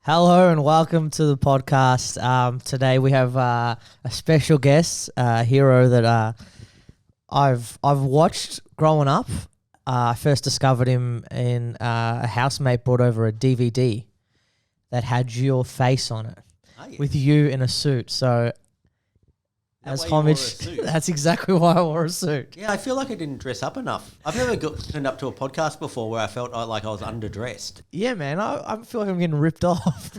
Hello and welcome to the podcast. Today we have a special guest, a hero that I've watched growing up. I first discovered him in a housemate brought over a DVD that had your face on it, with you in a suit. So as homage, that's exactly why I wore a suit. Yeah, I feel like I didn't dress up enough. I've never turned up to a podcast before where I felt like I was underdressed. Yeah, man, I feel like I'm getting ripped off.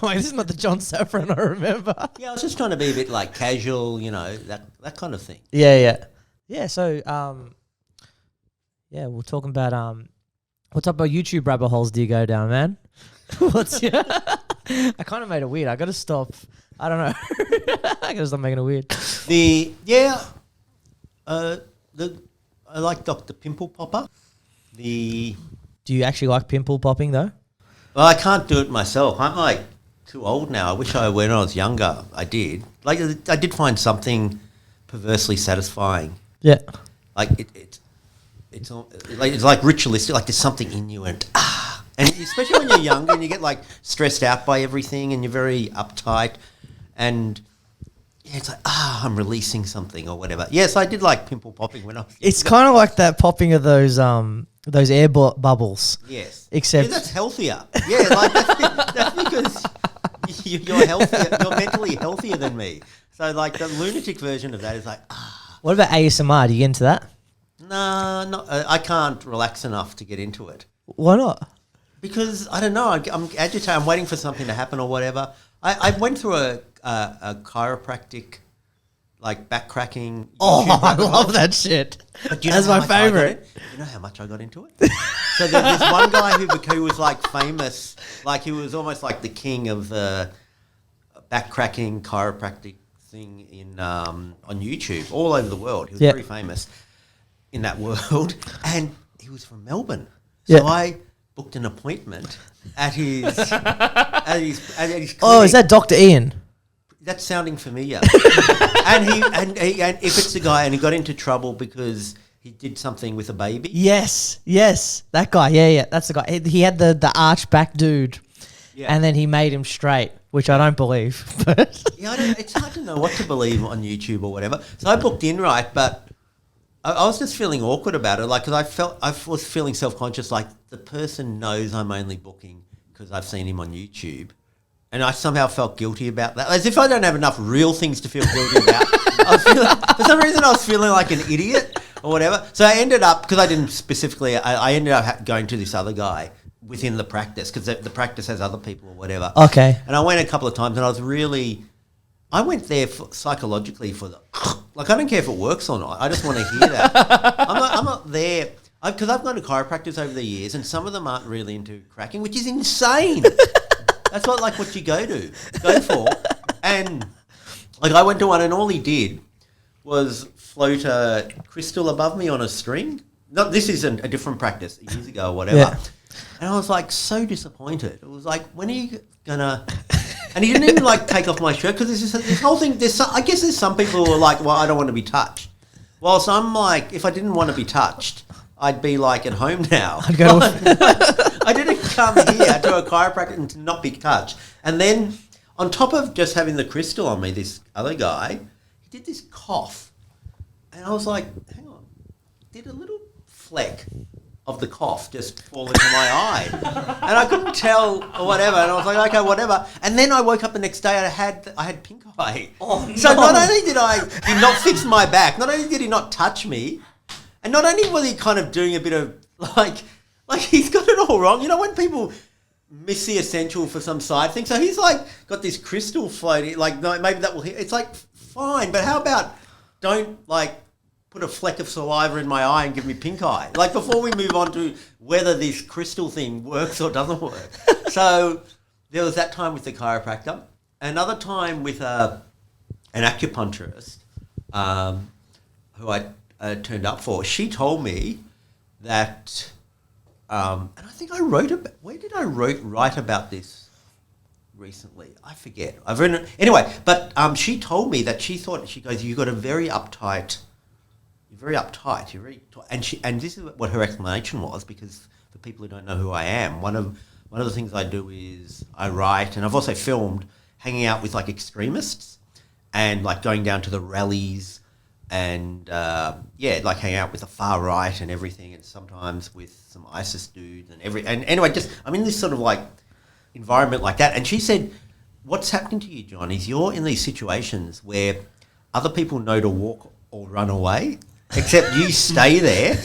Wait, this is not the John Safran I remember. Yeah, I was just trying to be a bit like casual, that kind of thing. Yeah. So we're talking about what type of YouTube rabbit holes do you go down, man? I kind of made it weird. I got to stop. I don't know. I gotta stop making it weird. I like Dr. Pimple Popper. Do you actually like pimple popping though? Well, I can't do it myself. I'm like too old now. I wish when I was younger, I did. Like I did find something perversely satisfying. Yeah. Like it's like ritualistic. Like there's something in you and especially when you're younger and you get like stressed out by everything and you're very uptight. And yeah, it's like, I'm releasing something or whatever. Yes, I did like pimple popping when I was younger. It's kind of like that popping of those air bubbles. Yes. Except that's healthier. Yeah, like that's because you're healthier. You're mentally healthier than me. So like the lunatic version of that is like, What about ASMR? Do you get into that? No, I can't relax enough to get into it. Why not? Because I don't know. I'm agitated. I'm waiting for something to happen or whatever. I went through a chiropractic, like back cracking. I love that shit. That's my favorite. You know how much I got into it? So there's this one guy who was like famous, like he was almost like the king of the back cracking chiropractic thing on YouTube all over the world. He was very famous in that world, and he was from Melbourne. So I booked an appointment at his clinic. Oh, is that Dr. Ian? That's sounding familiar. and if it's the guy, and he got into trouble because he did something with a baby. Yes, that guy. Yeah, that's the guy. He had the arch back dude, and then he made him straight, which I don't believe. But it's hard to know what to believe on YouTube or whatever. So I booked in right, but I was just feeling awkward about it, like because I was feeling self-conscious, like the person knows I'm only booking because I've seen him on YouTube, and I somehow felt guilty about that, as if I don't have enough real things to feel guilty about. For some reason, I was feeling like an idiot or whatever. So I ended up, because I didn't specifically, I ended up going to this other guy within the practice, because the practice has other people or whatever. Okay. And I went a couple of times, and I went there psychologically for I don't care if it works or not. I just want to hear that. I'm not there because I've gone to chiropractors over the years, and some of them aren't really into cracking, which is insane. That's what you go for. And like I went to one, and all he did was float a crystal above me on a string. No, this isn't a different practice years ago or whatever. Yeah. And I was like so disappointed. It was like, when are you gonna? And he didn't even like take off my shirt, because this whole thing. I guess there's some people who are like, well, I don't want to be touched. Whilst I'm like, if I didn't want to be touched, I'd be like at home now. I didn't come here to a chiropractor and to not be touched. And then on top of just having the crystal on me, this other guy, he did this cough, and I was like, hang on, did a little fleck of the cough just fall into my eye, and I couldn't tell or whatever, and I was like, okay, whatever. And then I woke up the next day and I had pink eye. So not only did he not fix my back, not only did he not touch me, and not only was he kind of doing a bit of like he's got it all wrong. You know when people miss the essential for some side thing? So he's like got this crystal floating, like, no, maybe that will hit. It's like, fine, but how about don't like put a fleck of saliva in my eye and give me pink eye, like, before we move on to whether this crystal thing works or doesn't work. So there was that time with the chiropractor. Another time with an acupuncturist who I turned up for. She told me that, and I think I wrote about, where did I write about this recently? I forget. I've written it. Anyway, but she told me that she goes, you got a very uptight, and this is what her explanation was, because for people who don't know who I am, one of one of the things I do is I write, and I've also filmed hanging out with like extremists and like going down to the rallies and like hanging out with the far right and everything, and sometimes with some ISIS dudes and anyway, just I'm in this sort of like environment like that. And she said, what's happening to you, John, is you're in these situations where other people know to walk or run away, except you stay there.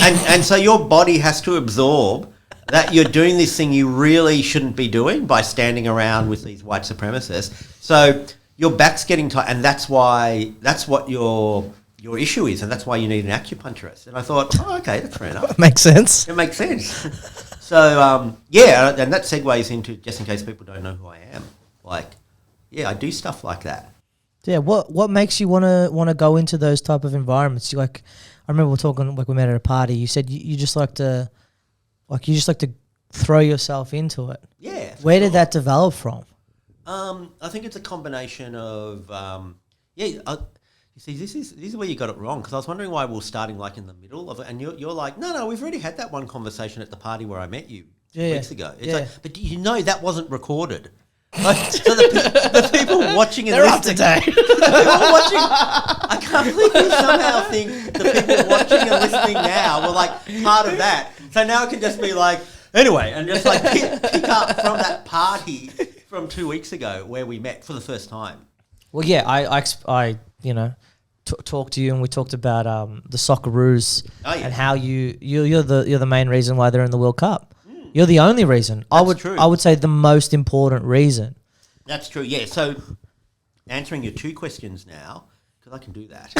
And so your body has to absorb that you're doing this thing you really shouldn't be doing by standing around with these white supremacists. So your back's getting tight, and that's what your issue is, and that's why you need an acupuncturist. And I thought, okay, that's fair enough. Makes sense. It makes sense. So, and that segues into, just in case people don't know who I am, like, I do stuff like that. Yeah, what makes you want to go into those type of environments? You like, I remember we talking, like we met at a party. You said you just like to, throw yourself into it. Yeah. Where did that develop from? I think it's a combination of, you see, this is where you got it wrong, because I was wondering why we were starting like in the middle of it, and you're like, no, we've already had that one conversation at the party where I met you 2 weeks ago. It's like, but that wasn't recorded. Like, so the people watching and They're listening, up to date. the people watching, I can't believe you somehow think the people watching and listening now were like part of that. So now it can just be like, anyway, and just like pick up from that party from 2 weeks ago where we met for the first time. Well, yeah, I talked to you, and we talked about the Socceroos and how you're the main reason why they're in the World Cup. You're the only reason. True. I would say the most important reason. That's true. Yeah. So answering your two questions now, because I can do that.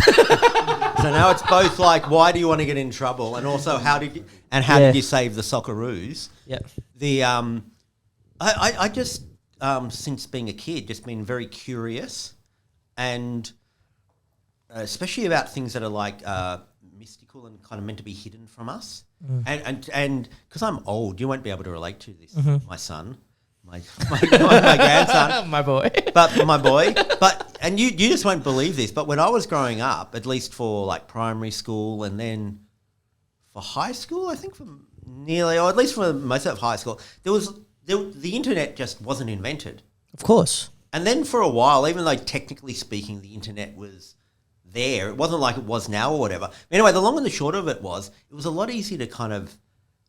So now it's both like, why do you want to get in trouble, and also how did you save the Socceroos? Yeah. The I just since being a kid just been very curious, and especially about things that are like mystical and kind of meant to be hidden from us. And because I'm old, you won't be able to relate to this. My son, my grandson, my boy, and you just won't believe this. But when I was growing up, at least for like primary school and then for high school, I think for nearly, or at least for most of high school, the internet just wasn't invented. Of course. And then for a while, even though technically speaking, the internet was there, it wasn't like it was now or whatever. Anyway, the long and the short of it was a lot easier to kind of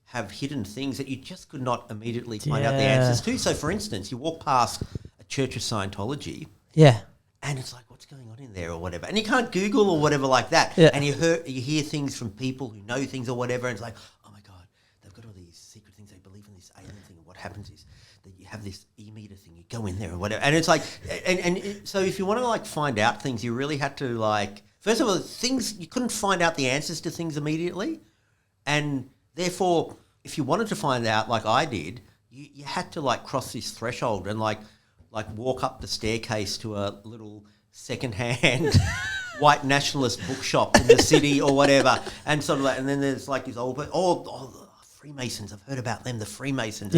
have hidden things that you just could not immediately find out the answers to. So, for instance, you walk past a Church of Scientology, and it's like, what's going on in there or whatever, and you can't Google or whatever like that, and you hear things from people who know things or whatever, and it's like, oh my God, they've got all these secret things, they believe in this alien thing, and what happens is that you have this e-meter thing, you go in there or whatever, and it's like, so if you want to like find out things, you really had to like, first of all, things, you couldn't find out the answers to things immediately, and therefore, if you wanted to find out like I did, you had to like cross this threshold and like walk up the staircase to a little secondhand white nationalist bookshop in the city or whatever, and sort of like, and then there's like these old, Freemasons. I've heard about them, the Freemasons.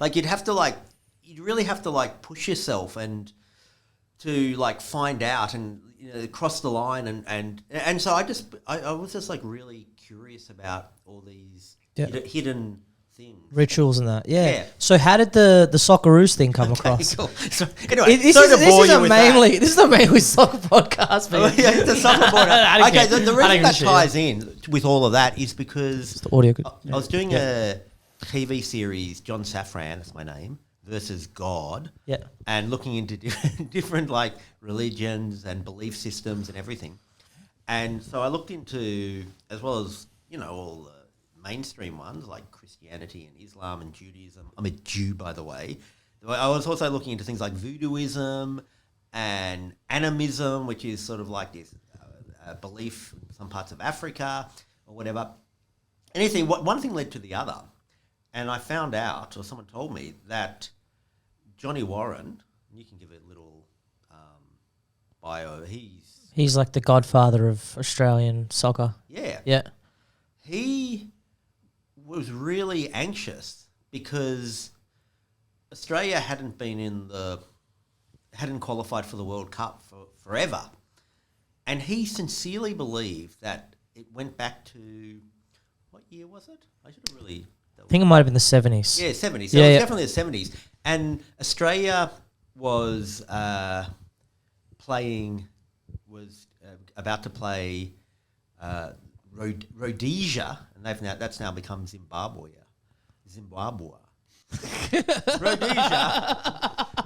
Like you'd have to you'd really have to like push yourself and to like find out and cross the line and so I was just like really curious about all these hidden things, rituals and that. Yeah. So how did the Socceroos thing come across? Cool. So anyway, this is a mainly soccer podcast. It's a soccer board. Okay, the reason that ties in with all of that is because the audio good. I was doing a TV series, John Safran, that's my name, versus God, and looking into different like religions and belief systems and everything. And so I looked into, as well as all the mainstream ones like Christianity and Islam and Judaism. I'm a Jew, by the way. I was also looking into things like voodooism and animism, which is sort of like this belief in some parts of Africa or whatever. One thing led to the other. And I found out, or someone told me, that Johny Warren, you can give it a little bio, he's like the godfather of Australian soccer. Yeah. Yeah. He was really anxious because Australia hadn't qualified for the World Cup for forever. And he sincerely believed that it went back to, what year was it? I should have really I think it might have been the 70s. Yeah, 70s. So it was definitely the 70s. And Australia was about to play Rhodesia, and that's now become Zimbabwe. Rhodesia.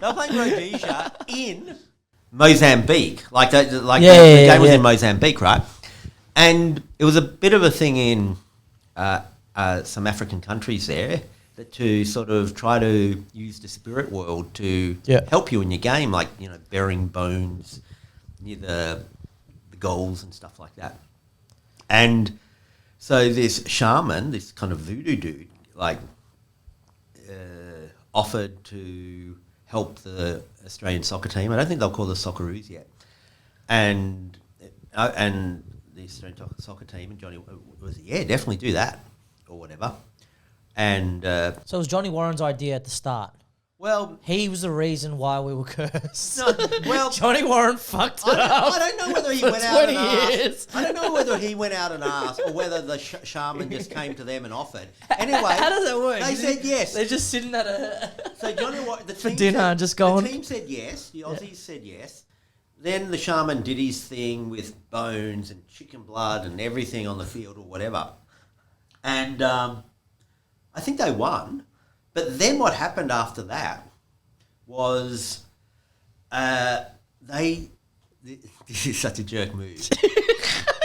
They were playing Rhodesia in Mozambique. The game was in Mozambique, right? And it was a bit of a thing in some African countries there to sort of try to use the spirit world to help you in your game, like, burying bones near the goals and stuff like that. And so this shaman, this kind of voodoo dude, offered to help the Australian soccer team. I don't think they'll call the Socceroos yet. And the Australian soccer team, and Johny was, definitely do that or whatever. And so it was Johny Warren's idea at the start. Well, he was the reason why we were cursed. No, well, Johny Warren fucked it up. I don't know whether he went out and asked. I don't know whether he went out and asked, or whether the shaman just came to them and offered. Anyway, how does that work? They said yes. They're just sitting at so Johny Warren, the team for dinner and just going. The team said yes. The Aussies said yes. Then the shaman did his thing with bones and chicken blood and everything on the field or whatever, and I think they won. But then what happened after that was this is such a jerk move.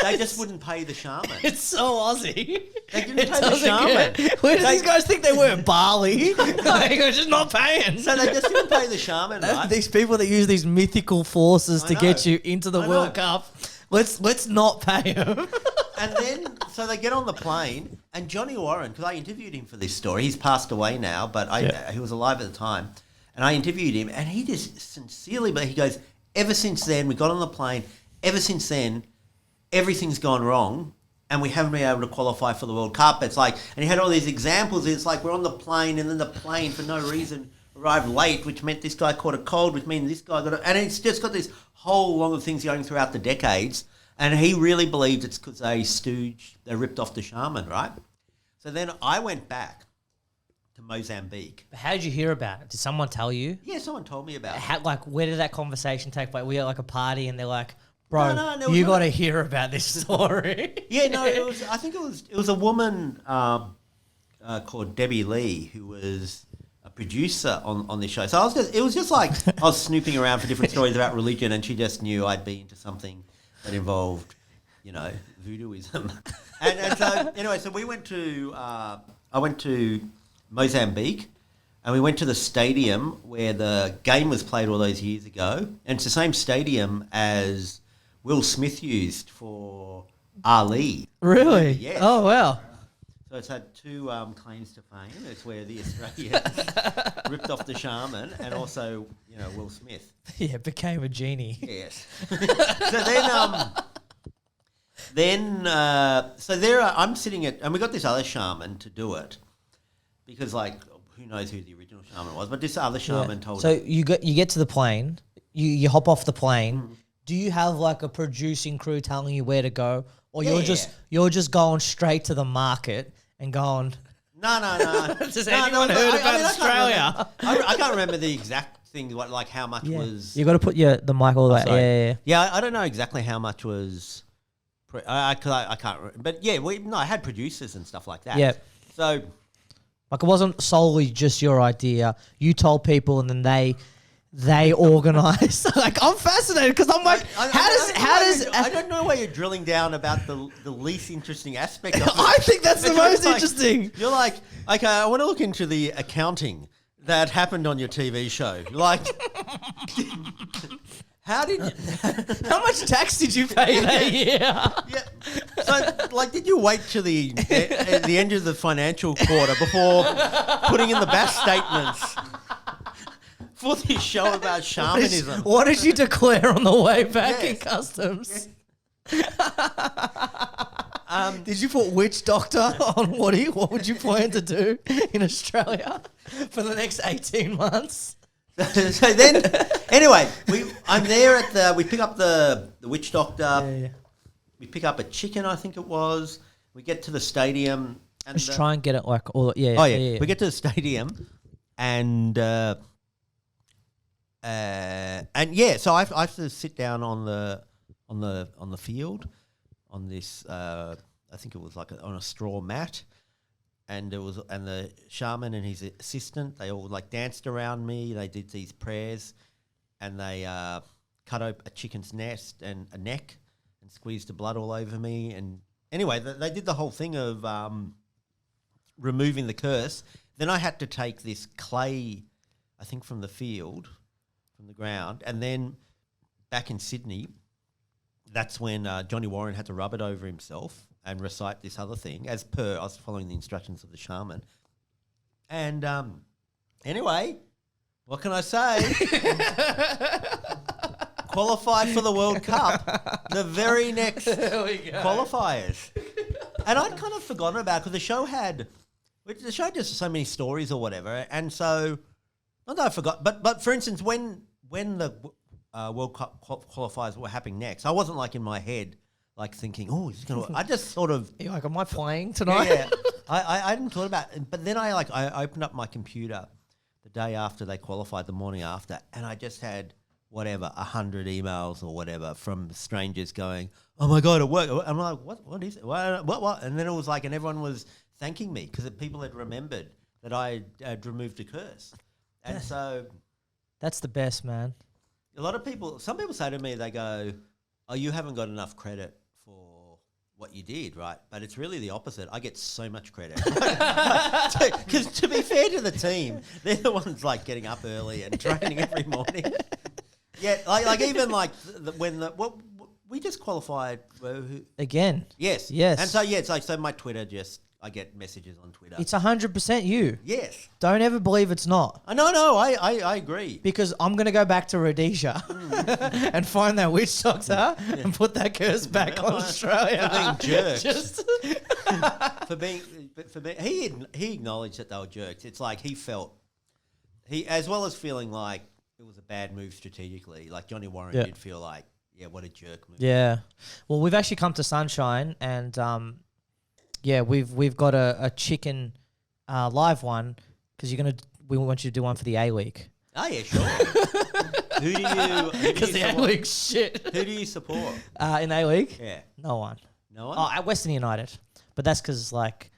They just wouldn't pay the shaman. It's so Aussie. They didn't pay the shaman. Where do these guys think they were? Bali? They're just not paying. So they just didn't pay the shaman, right? These people that use these mythical forces to get you into the World Cup. Let's not pay them. And then, so they get on the plane, and Johny Warren, because I interviewed him for this story, he's passed away now, but he was alive at the time, and I interviewed him, and he just sincerely, but he goes, ever since then, we got on the plane, ever since then, everything's gone wrong, and we haven't been able to qualify for the World Cup. It's like, and he had all these examples, it's like we're on the plane, and then the plane, for no reason, arrived late, which meant this guy caught a cold, which means this guy got a... And it's just got this whole long of things going throughout the decades. And he really believed it's because they ripped off the shaman, right? So then I went back to Mozambique. But how did you hear about it? Did someone tell you? Yeah, someone told me about it. Where did that conversation take place? Were you at a party and they're like, bro, you got to hear about this story? Yeah, no, I think it was a woman called Debbie Lee who was a producer on this show. So it was just like I was snooping around for different stories about religion, and she just knew I'd be into something that involved, voodooism. and so anyway, so we went to I went to Mozambique, and we went to the stadium where the game was played all those years ago, and it's the same stadium as Will Smith used for Ali. Really? Yes. Oh wow. So it's had two claims to fame. It's where the Australians ripped off the shaman, and also, Will Smith. Yeah, became a genie. Yes. So I'm sitting and we got this other shaman to do it, because who knows who the original shaman was, but this other shaman told. So you get to the plane, you hop off the plane. Mm. Do you have a producing crew telling you where to go, or you're just going straight to the market and going? No. Does anyone heard about Australia? I can't remember the exact thing. How much was? You got to put the mic all that. Yeah. I don't know exactly how much was. I can't remember, but I had producers and stuff like that. Yeah. So, it wasn't solely just your idea. You told people, and then they organise. I'm fascinated because I'm how does I don't know why you're drilling down about the least interesting aspect of it. I think that's the most interesting. You're like, okay, I want to look into the accounting that happened on your TV show. How much tax did you pay that year? Yeah. So, did you wait to the end of the financial quarter before putting in the best statements for this show about shamanism? What did you declare on the way back in customs? Did you put witch doctor on what would you plan to do in Australia for the next 18 months? So then, anyway, I'm there we pick up the witch doctor. Yeah. We pick up a chicken, I think it was. We get to the stadium, And Just try and get it like all. Yeah. Oh yeah. We get to the stadium, and yeah. So I have to sit down on the field, on this. I think it was like on a straw mat, and the shaman and his assistant. They all like danced around me. They did these prayers, and they cut open a chicken's nest and a neck, and squeezed the blood all over me. And anyway, they did the whole thing of removing the curse. Then I had to take this clay, I think from the field, from the ground, and then back in Sydney, that's when Johny Warren had to rub it over himself and recite this other thing, as per I was following the instructions of the shaman. And anyway, what can I say? Qualified for the World Cup, the very next qualifiers. And I'd kind of forgotten about it because the show had just so many stories or whatever. And so, not that I forgot, but for instance, when the World Cup qualifiers were happening next, I wasn't like in my head, like thinking, oh, he's going to, I just sort of. You're like, am I playing tonight? Yeah. I hadn't thought about it. But then I opened up my computer the day after they qualified, the morning after, and I just had whatever, 100 emails or whatever from strangers going, oh my God, it worked. I'm like, what is it? What? And then it was like, and everyone was thanking me because people had remembered that I had removed a curse. And so. That's the best, man. Some people say to me, they go, oh, you haven't got enough credit for what you did, right? But it's really the opposite. I get so much credit. Because to be fair to the team, they're the ones like getting up early and training every morning. Yeah, like even like we just qualified again. Yes. And so it's like so my Twitter I get messages on Twitter. It's 100% you. Yes. Don't ever believe it's not. No, I agree. Because I'm going to go back to Rhodesia and find that witch doctor and put that curse back on Australia. For being jerks. for being he acknowledged that they were jerks. It's like he as well as feeling like it was a bad move strategically, like Johny Warren did feel like, yeah, what a jerk move. Yeah. Well, we've actually come to Sunshine and we've got a chicken live one because we want you to do one for the A-League. Oh yeah, sure. Who do you? Because the A-League's shit. Who do you support in A-League? Yeah, no one. No one. Oh, at Western United, but that's because like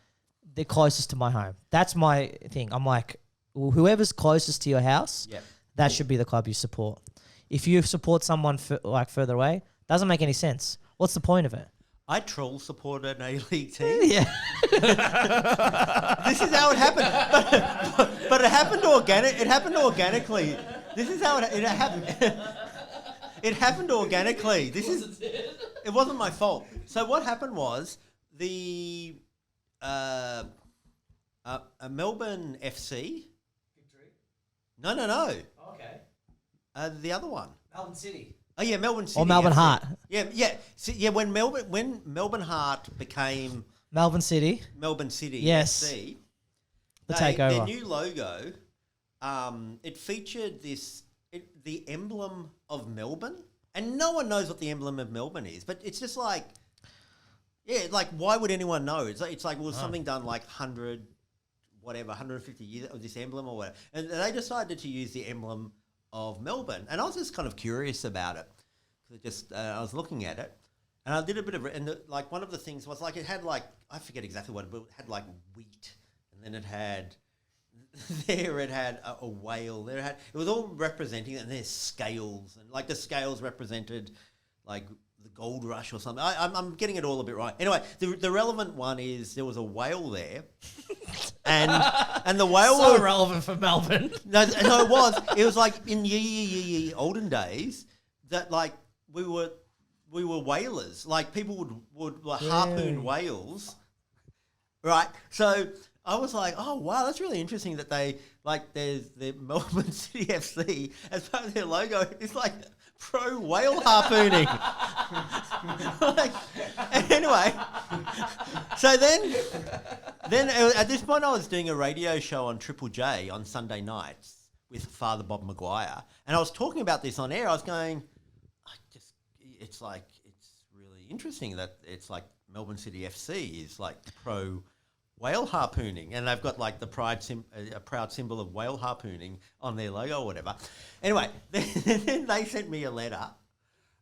they're closest to my home. That's my thing. I'm like, whoever's closest to your house, that should be the club you support. If you support someone further away, doesn't make any sense. What's the point of it? I troll supported an A-League team. Yeah. This is how it happened. But it happened organically. This is how it happened. It happened organically. It wasn't my fault. So what happened was the Melbourne FC. Victory? No. Okay. The other one. Melbourne City. Oh yeah, Melbourne City. Or Melbourne FC. Heart. Yeah. When Melbourne Heart became Melbourne City. Yes. FC. The takeover. Their new logo, it featured the emblem of Melbourne, and no one knows what the emblem of Melbourne is. But it's just like, why would anyone know? It's like something done like 150 years of this emblem or whatever, and they decided to use the emblem of Melbourne, and I was just kind of curious about it because I was looking at it, and I did a bit of like one of the things was like it had like I forget exactly what, but it had like wheat, and then it had a whale. It was all representing, and there's scales, and like the scales represented like the gold rush or something. I'm getting it all a bit right. Anyway, the relevant one is there was a whale there, and the whale so relevant for Melbourne. No, it was. It was like in ye olden days that like we were whalers. Like people would like harpoon whales, right? So I was like, oh wow, that's really interesting that they like there's the Melbourne City FC as part of their logo. It's like pro whale harpooning. Anyway, so then at this point I was doing a radio show on Triple J on Sunday nights with Father Bob Maguire, and I was talking about this on air. I was going, it's really interesting that it's like Melbourne City FC is like pro whale harpooning, and they've got like the a proud symbol of whale harpooning on their logo or whatever. Anyway, then they sent me a letter,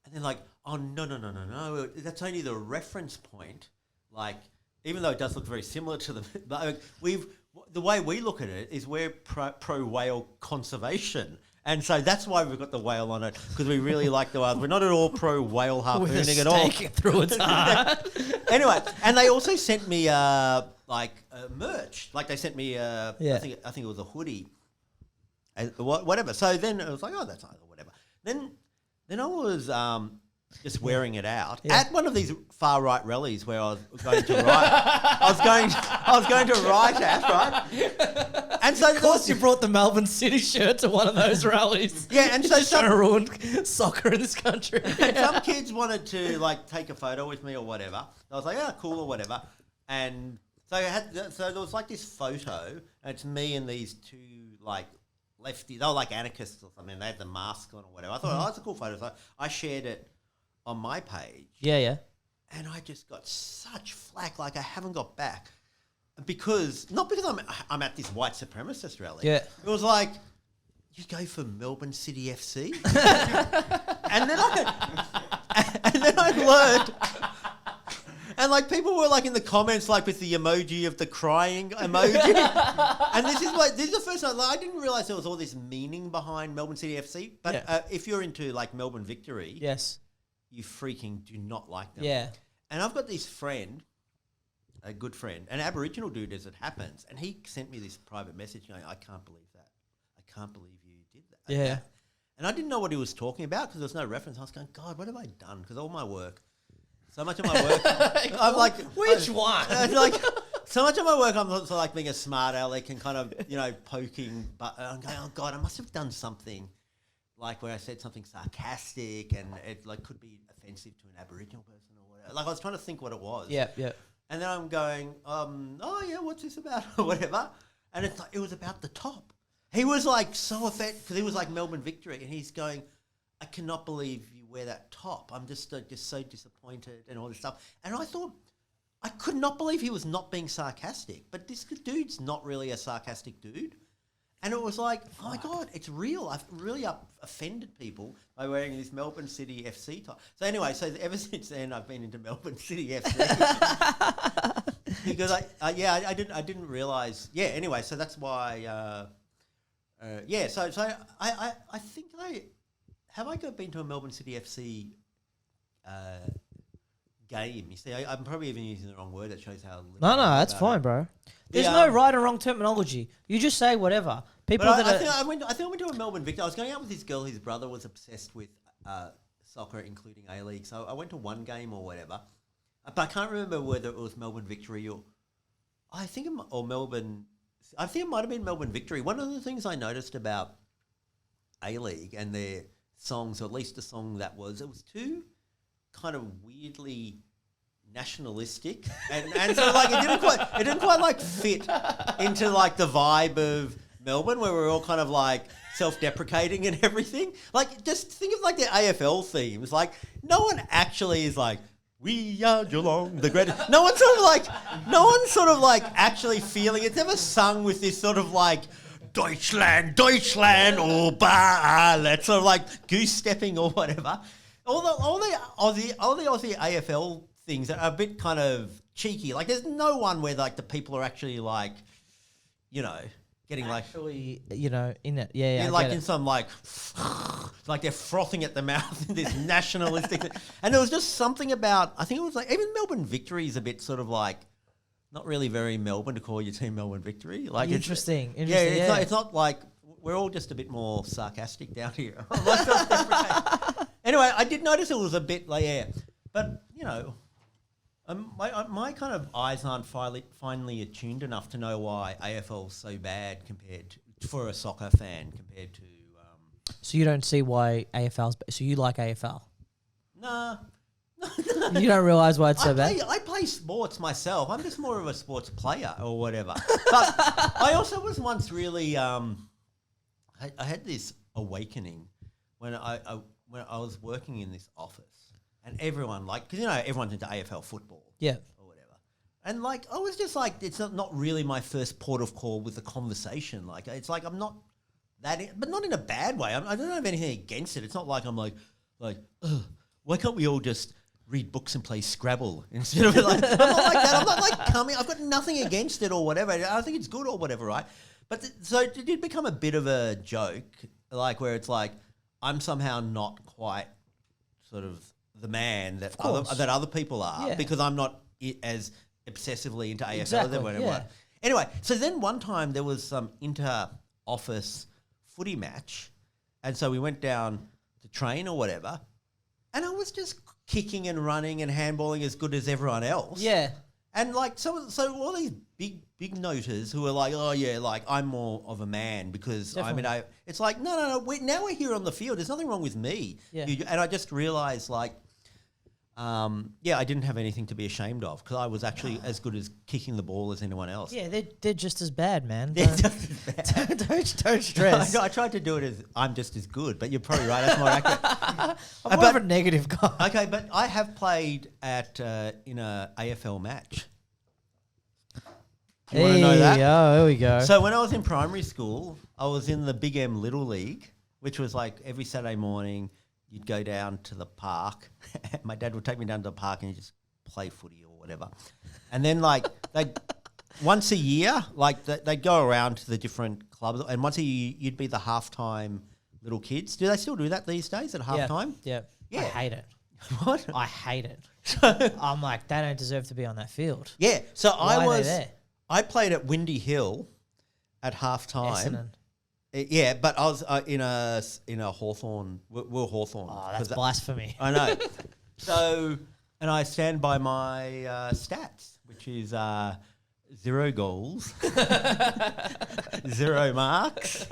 and they're like, "Oh no, that's only the reference point. Like, even though it does look very similar to the way we look at it is we're pro whale conservation." And so that's why we've got the whale on it, because we really like the whales. We're not at all pro whale harpooning at all. Through its heart. Anyway, and they also sent me merch. Like they sent me I think it was a hoodie, whatever. So then it was like, oh, that's nice or whatever. Then I was just wearing it out at one of these far right rallies where I was going to write. I was going to write at, right? And so of course, you brought the Melbourne City shirt to one of those rallies. Yeah, and so trying to ruin soccer in this country. And some kids wanted to like take a photo with me or whatever. I was like, yeah, cool or whatever. And so there was like this photo, and it's me and these two like lefty. They were like anarchists or something. They had the mask on or whatever. I thought, oh, that's a cool photo. So I shared it on my page. Yeah. And I just got such flack, like I haven't got back. Not because I'm at this white supremacist rally. Yeah. It was like, you go for Melbourne City FC? and then I learned, and like people were like in the comments, like with the emoji of the crying emoji. And this is the first time, like, I didn't realise there was all this meaning behind Melbourne City FC. But if you're into like Melbourne Victory, yes, you freaking do not like them. Yeah. And I've got this friend, a good friend, an Aboriginal dude as it happens, and he sent me this private message going, I can't believe that. I can't believe you did that. Yeah. And I didn't know what he was talking about because there was no reference. I was going, God, what have I done? Because all my work, so much of my work, I'm like... Which one? Like, so much of my work, I'm sort of like being a smart aleck and kind of, poking, but I'm going, oh God, I must have done something like where I said something sarcastic and it like could be offensive to an Aboriginal person or whatever. Like I was trying to think what it was. Yeah. And then I'm going, oh yeah, what's this about or whatever? And it's like, it was about the top. He was like so offended because he was like Melbourne Victory, and he's going, I cannot believe you wear that top. I'm just so disappointed and all this stuff. And I thought, I could not believe he was not being sarcastic. But this dude's not really a sarcastic dude. And it was like, oh my God, it's real. I've really offended people by wearing this Melbourne City FC top. So anyway, ever since then, I've been into Melbourne City FC because I didn't realise. Yeah. Anyway, so that's why. So I think I been to a Melbourne City FC game. You see, I'm probably even using the wrong word. That shows how. No, that's fine, bro. There's no right or wrong terminology. You just say whatever. I think I went to a Melbourne Victory. I was going out with this girl. His brother was obsessed with soccer, including A-League. So I went to one game or whatever. But I can't remember whether it was Melbourne Victory or Melbourne. I think it might have been Melbourne Victory. One of the things I noticed about A-League and their songs, or at least the song it was too kind of weirdly nationalistic, and so like it didn't quite like fit into like the vibe of Melbourne, where we're all kind of like self-deprecating and everything. Like, just think of like the AFL themes. Like, no one actually is like, we are Geelong, the greatest. No one's sort of like actually feeling. It's never sung with this sort of like Deutschland, oh bah, let's sort of like goose stepping or whatever. All the Aussie AFL things are a bit kind of cheeky. Like, there's no one where like the people are actually like, getting actually, in it. Yeah. Like in some like they're frothing at the mouth in this nationalistic thing. And there was just something about, I think it was like, even Melbourne Victory is a bit sort of like, not really very Melbourne to call your team Melbourne Victory. Like, Interesting. It's not like, we're all just a bit more sarcastic down here. Anyway, I did notice it was a bit like, but my kind of eyes aren't finely attuned enough to know why AFL's so bad for a soccer fan compared to. So you don't see why AFL's. So you like AFL? Nah. You don't realise why it's so bad? I play sports myself. I'm just more of a sports player or whatever. But I also was once really. I had this awakening when I was working in this office, and everyone because everyone's into AFL football, yeah, or whatever, And like, I was just like, it's not really my first port of call with the conversation. Like, it's like I'm not but not in a bad way. I don't have anything against it. It's not like I'm like, ugh, why can't we all just read books and play Scrabble instead of like, I'm not like that. I'm not like coming. I've got nothing against it or whatever. I think it's good or whatever, right? But so it did become a bit of a joke, like where it's like I'm somehow not quite sort of the man that other people are because I'm not as obsessively into AFL as everyone. Yeah. Anyway, so then one time there was some inter-office footy match, and so we went down to train or whatever, and I was just kicking and running and handballing as good as everyone else. Yeah. And like so all these big noters who are like, oh yeah, like I'm more of a man because Definitely. it's like no, now we're here on the field. There's nothing wrong with me. Yeah. And I just realised like, I didn't have anything to be ashamed of because I was actually as good as kicking the ball as anyone else. Yeah, they're just as bad, man. They're just as bad. Don't stress. I tried to do it as I'm just as good, but you're probably right. That's more accurate. I'm more of a negative guy. Okay, but I have played in a AFL match. Do you want to know that? There we go. So when I was in primary school, I was in the Big M Little League, which was like every Saturday morning you'd go down to the park. My dad would take me down to the park and you just play footy or whatever. And then like once a year, like they'd go around to the different clubs, and once a year you'd be the halftime little kids. Do they still do that these days at halftime? Yeah. I hate it. What? I hate it. I'm like, they don't deserve to be on that field. Yeah. So Why are they there? I played at Windy Hill at halftime. Essendon. Yeah, but I was in a Hawthorn. We're Hawthorn. Oh, that's blasphemy. I know. So, and I stand by my stats, which is 0 goals, 0 marks,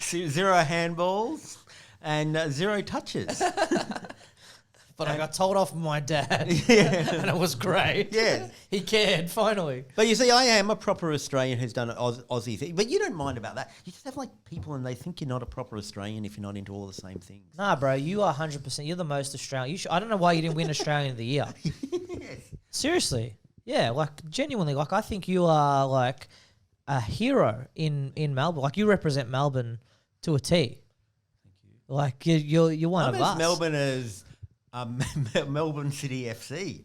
0 handballs, and 0 touches. But I got told off by my dad, and it was great. Yeah. He cared, finally. But you see, I am a proper Australian who's done an Aussie thing. But you don't mind about that. You just have like people and they think you're not a proper Australian if you're not into all the same things. Nah, bro, you are 100%. You're the most Australian. I don't know why you didn't win Australian of the Year. Yes. Seriously. Yeah, like, genuinely. Like, I think you are, like, a hero in Melbourne. Like, you represent Melbourne to a T. Thank you. Like, you're one I'm of as us. Melbourne as Melbourne City FC.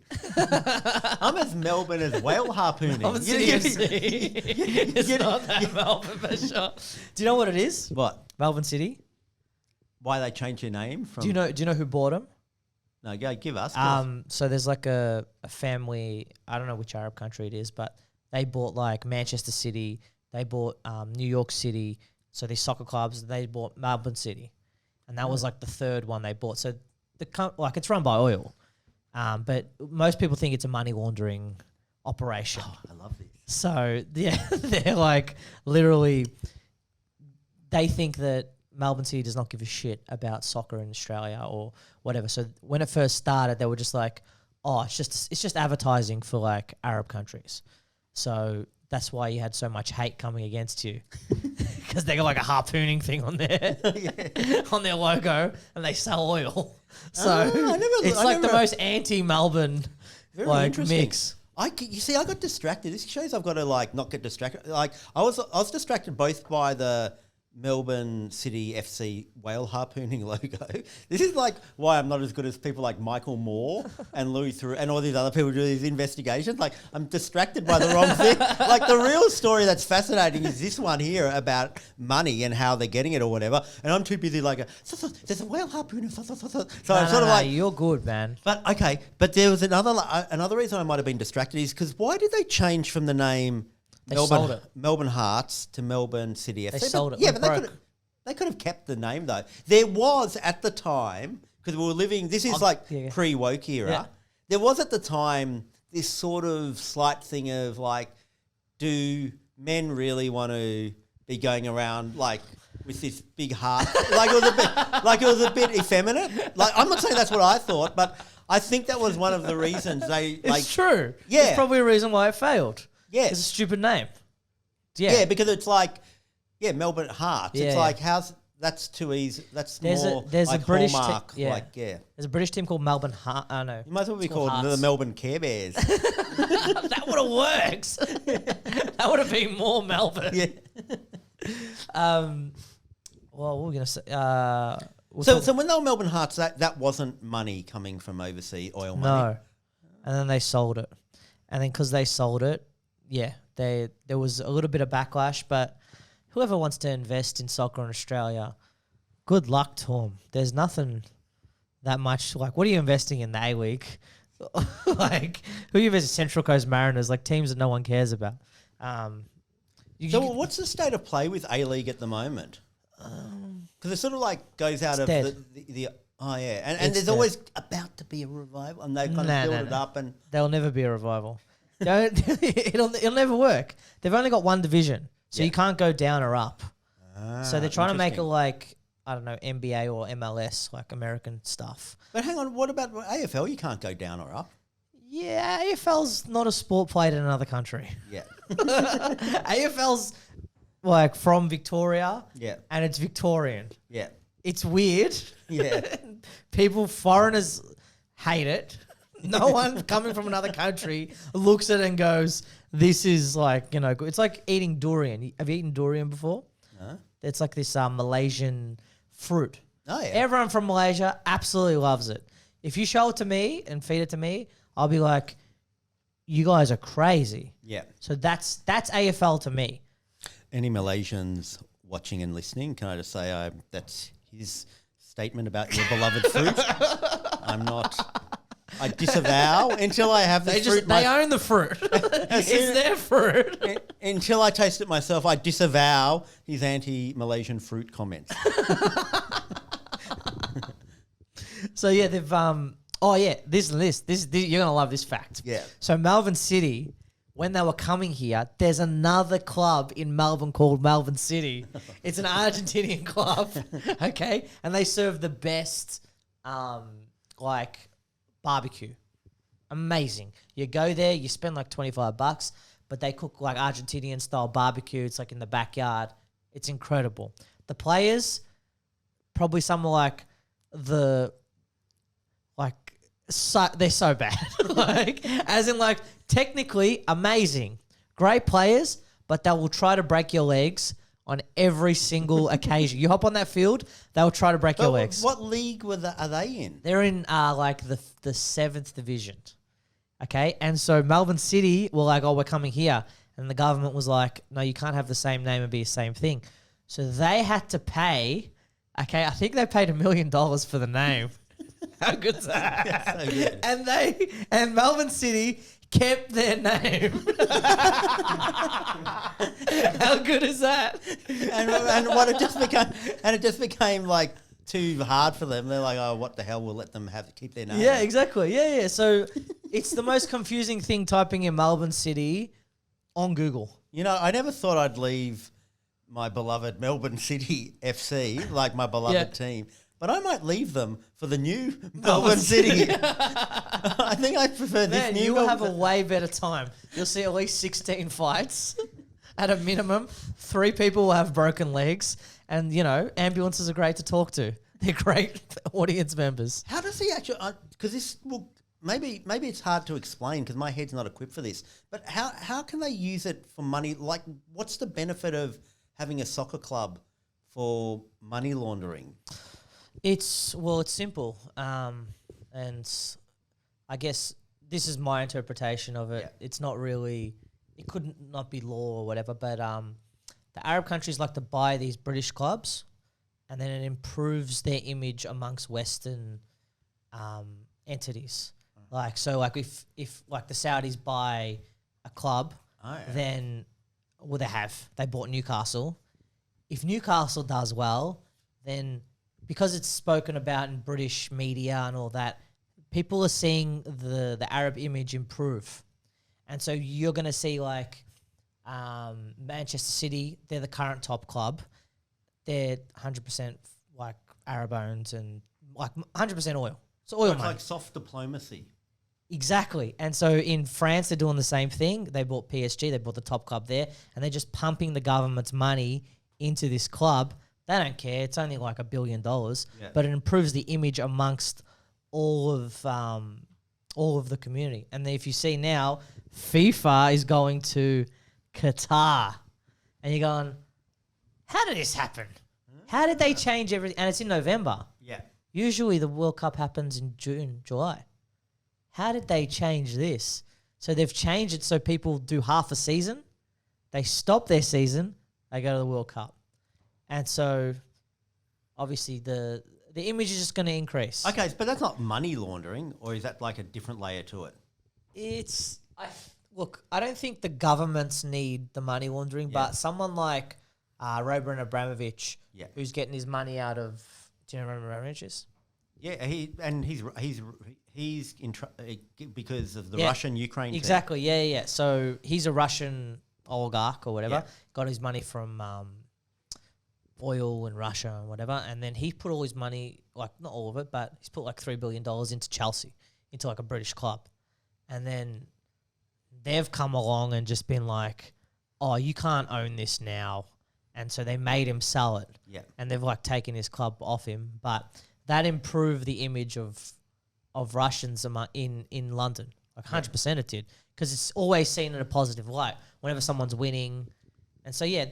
I'm as Melbourne as whale harpooning. Melbourne City FC. It's not that Melbourne for sure. Do you know what it is? What? Melbourne City. Why they changed their name from? Do you know who bought them? No, go give us. So there's like a family. I don't know which Arab country it is, but they bought like Manchester City. They bought New York City. So these soccer clubs. They bought Melbourne City, and that was like the third one they bought. So it's run by oil, but most people think it's a money laundering operation. Oh, I love this. So yeah, they're like literally. They think that Melbourne City does not give a shit about soccer in Australia or whatever. So when it first started, they were just like, "Oh, it's just advertising for like Arab countries." So that's why you had so much hate coming against you, because they got like a harpooning thing on their on their logo, and they sell oil. So it's like the most anti-Melbourne mix. You see, I got distracted. This shows I've got to like not get distracted. Like I was distracted both by the Melbourne City FC whale harpooning logo. This is like why I'm not as good as people like Michael Moore and Louis Theroux and all these other people who do these investigations. Like I'm distracted by the wrong thing. Like the real story that's fascinating is this one here about money and how they're getting it or whatever. And I'm too busy like, there's a whale harpooner. So I'm sort of like, you're good, man. But okay, but there was another reason I might have been distracted is because why did they change from the name Melbourne Hearts to Melbourne City FC? They sold it. Yeah, but they could have kept the name though. There was at the time, because we were living, this is pre-woke era. Yeah. There was at the time this sort of slight thing of like, do men really want to be going around like with this big heart? It was a bit effeminate. Like I'm not saying that's what I thought, but I think that was one of the reasons they like. It's true. Yeah. It's probably a reason why it failed. Yes. It's a stupid name. Yeah. Yeah, because it's like, Melbourne Hearts. Yeah, it's like, how's that's too easy. That's There's more there's like a British Hallmark. yeah. Like, yeah. There's a British team called Melbourne Heart. I know. You might as well be It's called called the Hearts. Melbourne Care Bears. That would have worked. That would have been more Melbourne. Yeah. Well, what were we gonna say? So when they were Melbourne Hearts, that wasn't money coming from overseas oil money. No, and then they sold it, and then because they sold it, yeah, there was a little bit of backlash. But whoever wants to invest in soccer in Australia, good luck to them. There's nothing that much. Like, what are you investing in the A League? Like, who are you investing? Central Coast Mariners, like teams that no one cares about. So what's the state of play with A League at the moment? Because it sort of like goes out of the oh yeah, and there's always about to be a revival, and they kind of build it up, and there'll never be a revival. It'll never work. They've only got one division, so you can't go down or up. So they're trying to make it like, I don't know, NBA or MLS, like American stuff. But hang on, what about AFL? You can't go down or up. Yeah, AFL's not a sport played in another country. Yeah. AFL's like from Victoria. Yeah. And it's Victorian. Yeah. It's weird. Yeah. Foreigners hate it. No one coming from another country looks at it and goes, this is like, it's like eating durian. Have you eaten durian before? No. It's like this Malaysian fruit. Oh, yeah. Everyone from Malaysia absolutely loves it. If you show it to me and feed it to me, I'll be like, you guys are crazy. Yeah. So that's AFL to me. Any Malaysians watching and listening, can I just say that's his statement about your beloved fruit? I disavow until I have the fruit. They own the fruit. It's their fruit. Until I taste it myself, I disavow his anti-Malaysian fruit comments. So yeah, they've this you're gonna love this fact. Yeah. So Melbourne City, when they were coming here, there's another club in Melbourne called Melbourne City. It's an Argentinian club, okay, and they serve the best like barbecue. Amazing. You go there, you spend like $25, but they cook like Argentinian style barbecue. It's like in the backyard. It's incredible. The players, probably some like they're so bad. Like, as in like technically amazing. Great players, but they will try to break your legs on every single occasion. You hop on that field, they'll try to break your legs. What league are they in? They're in like the 7th division. Okay? And so Melbourne City were like, oh, we're coming here. And the government was like, no, you can't have the same name and be the same thing. So they had to pay, okay, I think they paid $1 million for the name. How good's that? That's so good. And Melbourne City kept their name. How good is that? And what it just became like too hard for them. They're like, oh, what the hell? We'll let them keep their name. Yeah, exactly. Yeah. So it's the most confusing thing typing in Melbourne City on Google. I never thought I'd leave my beloved Melbourne City FC, like my beloved team. But I might leave them for the new Melbourne City. I think I prefer this new. You will have a way better time. You'll see at least 16 fights at a minimum. 3 people will have broken legs. And, ambulances are great to talk to. They're great audience members. How does he actually... Because this will... Maybe it's hard to explain because my head's not equipped for this. But how can they use it for money? Like, what's the benefit of having a soccer club for money laundering? It's simple, and I guess this is my interpretation of it. Yeah. It's not really, it could not be law or whatever, but the Arab countries like to buy these British clubs, and then it improves their image amongst Western entities. Like if like the Saudis buy a club, then they bought Newcastle. If Newcastle does well, then because it's spoken about in British media and all that, people are seeing the Arab image improve. And so you're going to see like Manchester City, they're the current top club. They're 100% like Arab owned and like 100% oil. So oil money. It's like soft diplomacy. Exactly. And so in France, they're doing the same thing. They bought PSG, they bought the top club there, and they're just pumping the government's money into this club, They don't care. It's only like $1 billion, Yeah. but it improves the image amongst all of the community. And then if you see now, FIFA is going to Qatar, and you're going, how did this happen? How did they change everything? And it's in November. Yeah. Usually the World Cup happens in June, July. How did they change this? So they've changed it so people do half a season. They stop their season. They go to the World Cup. And so obviously the image is just going to increase. Okay, but that's not money laundering, or is that like a different layer to it? Look, I don't think the governments need the money laundering, Yeah. but someone like Roman Abramovich, Yeah. who's getting his money out of, do you know Roman Abramovich is? Yeah, he's because of the Yeah, Russian-Ukraine thing. Exactly, yeah. So he's a Russian oligarch or whatever, Yeah. got his money from oil in Russia and whatever, and then he put all his money, like not all of it, but he's put like $3 billion into Chelsea, into like a British club. And then they've come along and just been like, oh, you can't own this now. And so they made him sell it. Yeah. And they've like taken his club off him. But that improved the image of Russians in London. Like 100% it did. Because it's always seen in a positive light whenever someone's winning. And so, yeah,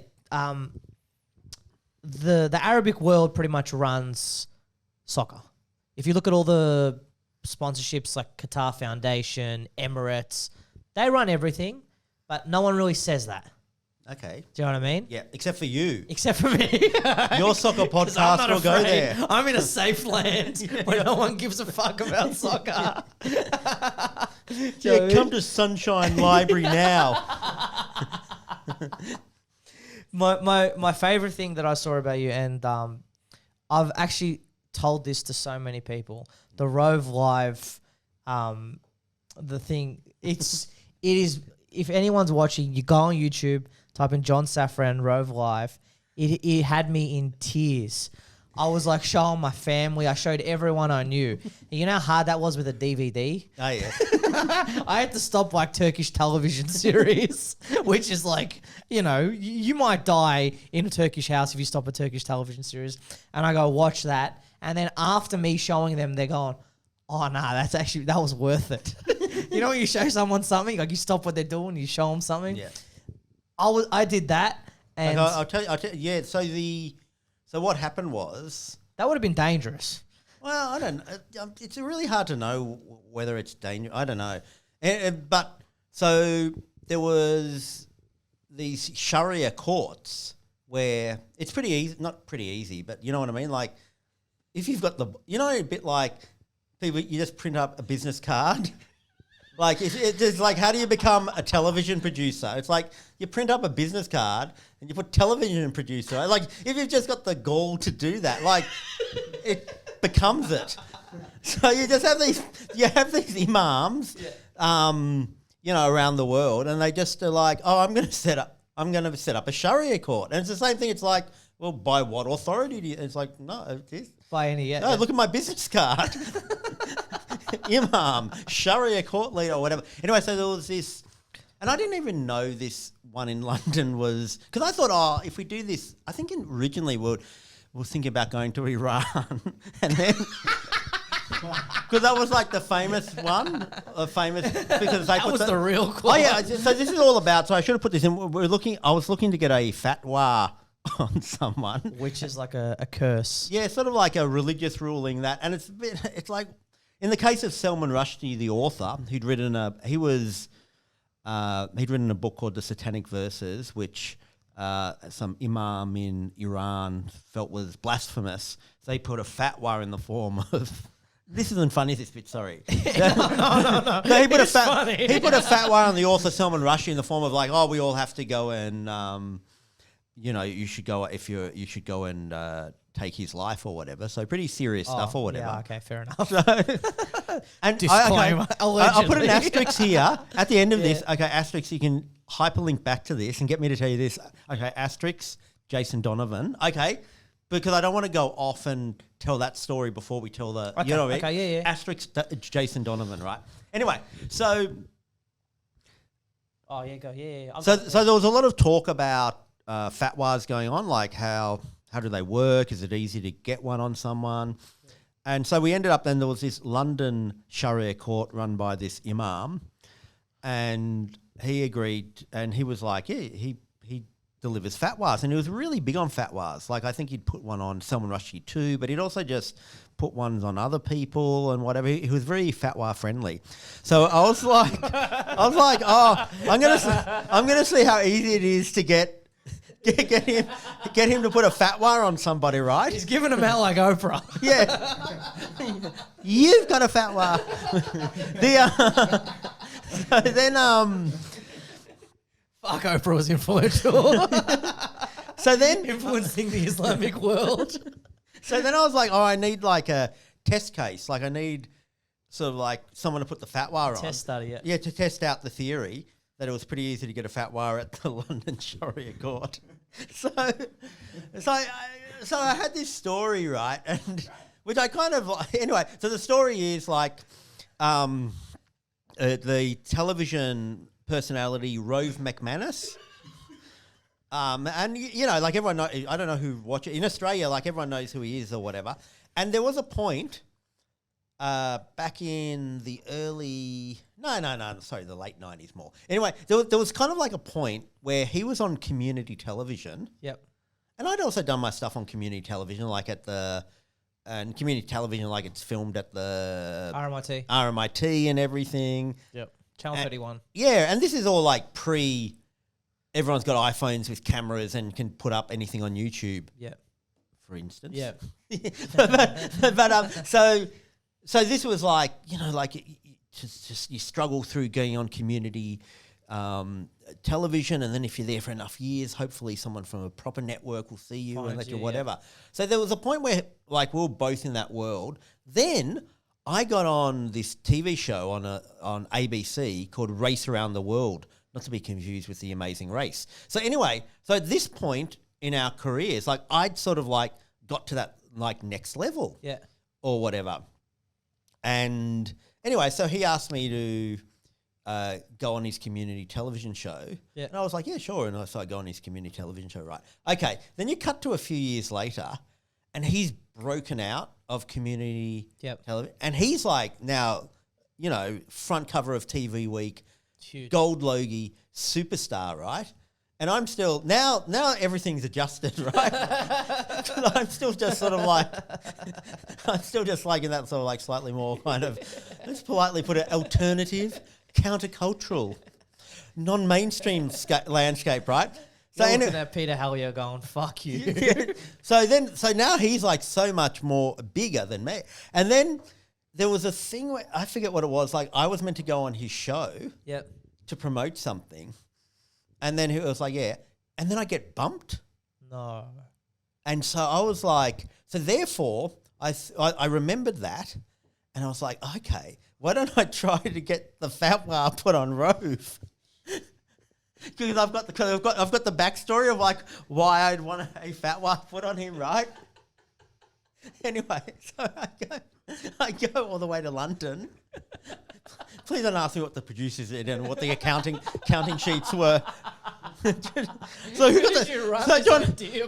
the Arabic world pretty much runs soccer. If you look at all the sponsorships like Qatar Foundation, Emirates, they run everything, but no one really says that. Okay. Do you know what I mean? Yeah, except for you. Except for me. Your soccer 'Cause I'm podcast not will go afraid. there. I'm in a safe land where no one gives a fuck about soccer. Yeah, come to Sunshine Library now. My favorite thing that I saw about you, and I've actually told this to so many people. The Rove Live, the thing. It is. If anyone's watching, you go on YouTube, type in John Safran Rove Live. It had me in tears. I was like showing my family. I showed everyone I knew. And you know how hard that was with a DVD? Oh, yeah. I had to stop like Turkish television series, which is like, you might die in a Turkish house if you stop a Turkish television series. And I go watch that. And then after me showing them, they're going, oh, nah, that was worth it. You know when you show someone something, like you stop what they're doing, you show them something? Yeah. I did that. And Like, I'll tell you, yeah, so what happened was... that would have been dangerous. Well, I don't know. It's really hard to know whether it's dangerous. I don't know. But so there was these Sharia courts where it's pretty easy, not pretty easy, but you know what I mean? Like if you've got a bit like people, you just print up a business card. Like it's like, how do you become a television producer? It's like you print up a business card and you put television producer. Like if you've just got the gall to do that, like it becomes it. So you just have these imams, around the world, and they just are like, oh, I'm going to set up a Sharia court, and it's the same thing. It's like, well, by what authority do you? It's like, no, it is. By any yet. No, look at my business card. Imam, Sharia court leader, or whatever. Anyway, so there was this, and I didn't even know this one in London was, because I thought, oh, if we do this, I think originally we'll think about going to Iran, and then because that was like the famous one, because they That was the real quote. Oh yeah, so this is all about. So I should have put this in. I was looking to get a fatwa on someone, Which is like a curse. yeah, sort of like a religious ruling that, and it's like in the case of Salman Rushdie, the author, he'd written a book called The Satanic Verses, which some imam in Iran felt was blasphemous. So they put a fatwa in the form of. This isn't funny, this bit, sorry. No. No, he put Funny. He put a fatwa on the author Salman Rushdie in the form of like, oh, we all have to go and you should go and take his life or whatever. So pretty serious stuff or whatever. Yeah, okay, fair enough. And Disclaimer, I'll put an allegedly. asterisk here at the end of Yeah. this. Okay, asterisk. You can hyperlink back to this and get me to tell you this. Okay, asterisk. Jason Donovan. Okay, because I don't want to go off and tell that story before we tell the. Okay, You know what I mean? okay, yeah. Asterisk. Jason Donovan. Right. Anyway, so Oh, yeah, go. Yeah. there was a lot of talk about fatwas going on, like how how do they work? Is it easy to get one on someone? And so we ended up, then there was this London Sharia court run by this imam, and he agreed, and he was like, yeah, he delivers fatwas, and he was really big on fatwas. Like, I think he'd put one on Salman Rushdie too, but he'd also just put ones on other people and whatever. He was very fatwa friendly. So I was like, oh, I'm gonna see how easy it is to get him to put a fatwa on somebody, right? He's giving them out like Oprah. Yeah, you've got a fatwa. So then Fuck, Oprah was influential. So then Influencing the Islamic world. So then I was like, oh, I need like a test case. Like I need sort of like someone to put the fatwa on. Test study, yeah. Yeah, to test out the theory that it was pretty easy to get a fatwa at the London Sharia court. So I had this story, right? And which I kind of like, anyway, so the story is like the television personality Rove McManus. And you know, like everyone knows, I don't know who watch it in Australia. Like everyone knows who he is or whatever. And there was a point back in the the late 90s more. Anyway, there was kind of like a point where he was on community television. Yep. And I'd also done my stuff on community television, like community television, like it's filmed at the RMIT and everything. Yep. Channel 31. Yeah, and this is all like everyone's got iPhones with cameras and can put up anything on YouTube. Yeah. For instance. Yeah. So this was like, you know, like just you struggle through going on community television, and then if you're there for enough years, hopefully someone from a proper network will see you and let you whatever. Yeah. So there was a point where like we were both in that world. Then I got on this TV show on ABC called Race Around the World, not to be confused with The Amazing Race. So anyway, so at this point in our careers, like I'd sort of like got to that like next level, yeah, or whatever. And anyway, so he asked me to go on his community television show, yeah, and I was like, yeah, sure. And so I go on his community television show, right? Okay, then you cut to a few years later, and he's broken out of community television, and he's like now, you know, front cover of TV Week, huge, gold logie, superstar, right? And I'm still now everything's adjusted, right? I'm still just sort of like in that sort of like slightly more kind of, let's politely put it, alternative, countercultural, non-mainstream landscape, right? So you're looking at Peter Hallier going, fuck you. Yeah. So now he's like so much more bigger than me. And then there was a thing where I forget what it was. Like I was meant to go on his show, to promote something, and then he was like, yeah, and then I get bumped. No. And so I was like, so therefore I remembered that, and I was like, okay, why don't I try to get the fatwa put on Rove? Because I've got the backstory of like why I'd want a fatwa put on him, right? Anyway, so I go all the way to London. Please don't ask me what the producers did and what the accounting sheets were. So who got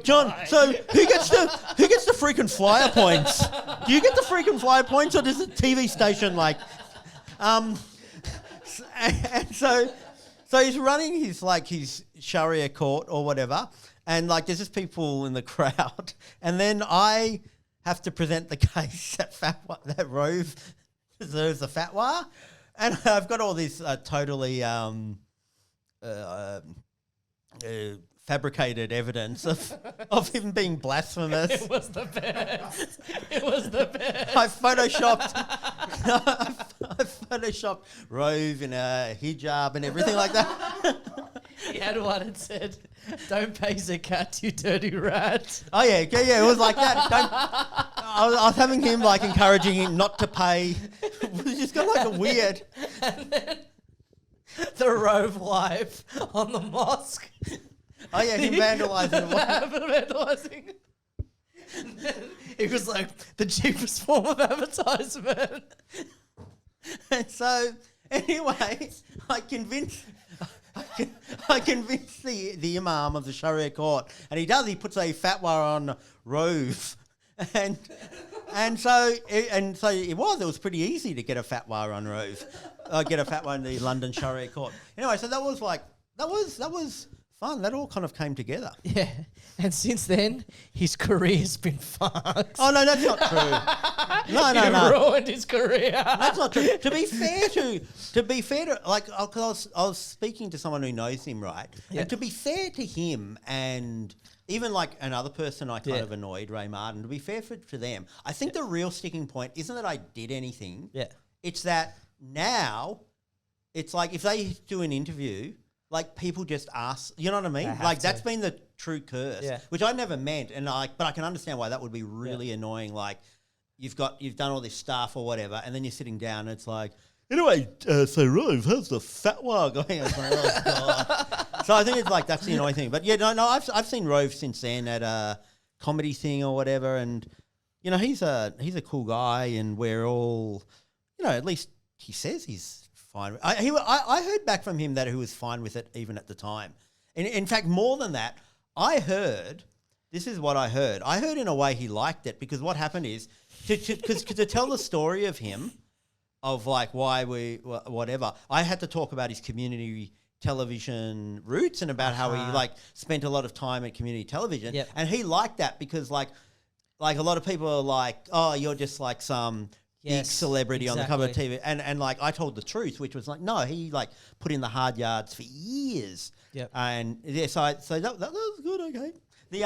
John? So who gets the freaking flyer points? Do you get the freaking flyer points, or does the TV station like? And so he's running his Sharia court or whatever, and like there's just people in the crowd, and then I have to present the case that Rove deserves a fatwa, and I've got all this totally fabricated evidence of him being blasphemous. It was the best. It was the best. I photoshopped Rove in a hijab and everything like that. He had one that said, "Don't pay zakat, you dirty rat." Oh yeah, it was like that. I was having him like encouraging him not to pay. It was just kind of like a weird. And then the Rove wife on the mosque. Oh yeah, him vandalising. It was like the cheapest form of advertisement. And so anyway, I convinced I convinced the imam of the Sharia court, and he does. He puts a fatwa on Rove, and so it was pretty easy to get a fatwa on Rove, get a fatwa in the London Sharia court. Anyway, so that was fun. That all kind of came together. Yeah, and since then, his career's been fucked. Oh no, that's not true. No. Ruined his career. That's not true. To be fair to like, because I was speaking to someone who knows him, right? Yeah. And to be fair to him, and even like another person I kind of annoyed, Ray Martin. To be fair to them, I think the real sticking point isn't that I did anything. Yeah, it's that now, it's like if they do an interview. Like people just ask, you know what I mean? Like that's been the true curse, which I never meant, but I can understand why that would be really annoying. Like you've done all this stuff or whatever, and then you're sitting down, and it's like, anyway, so Rove, how's the fatwa going? I was like, oh god. So I think it's like that's the annoying thing. But yeah, no, I've seen Rove since then at a comedy thing or whatever, and you know he's a cool guy, and we're all, you know, at least he says he's fine. I heard back from him that he was fine with it even at the time. In fact, more than that, this is what I heard. I heard in a way he liked it because what happened is, to tell the story of him, of like why whatever, I had to talk about his community television roots and about how he like spent a lot of time at community television. Yep. And he liked that because like a lot of people are like, oh, you're just like some... big celebrity on the cover of TV. And like I told the truth, which was like, no, he like put in the hard yards for years. Yep. And yeah, so that was good, okay. The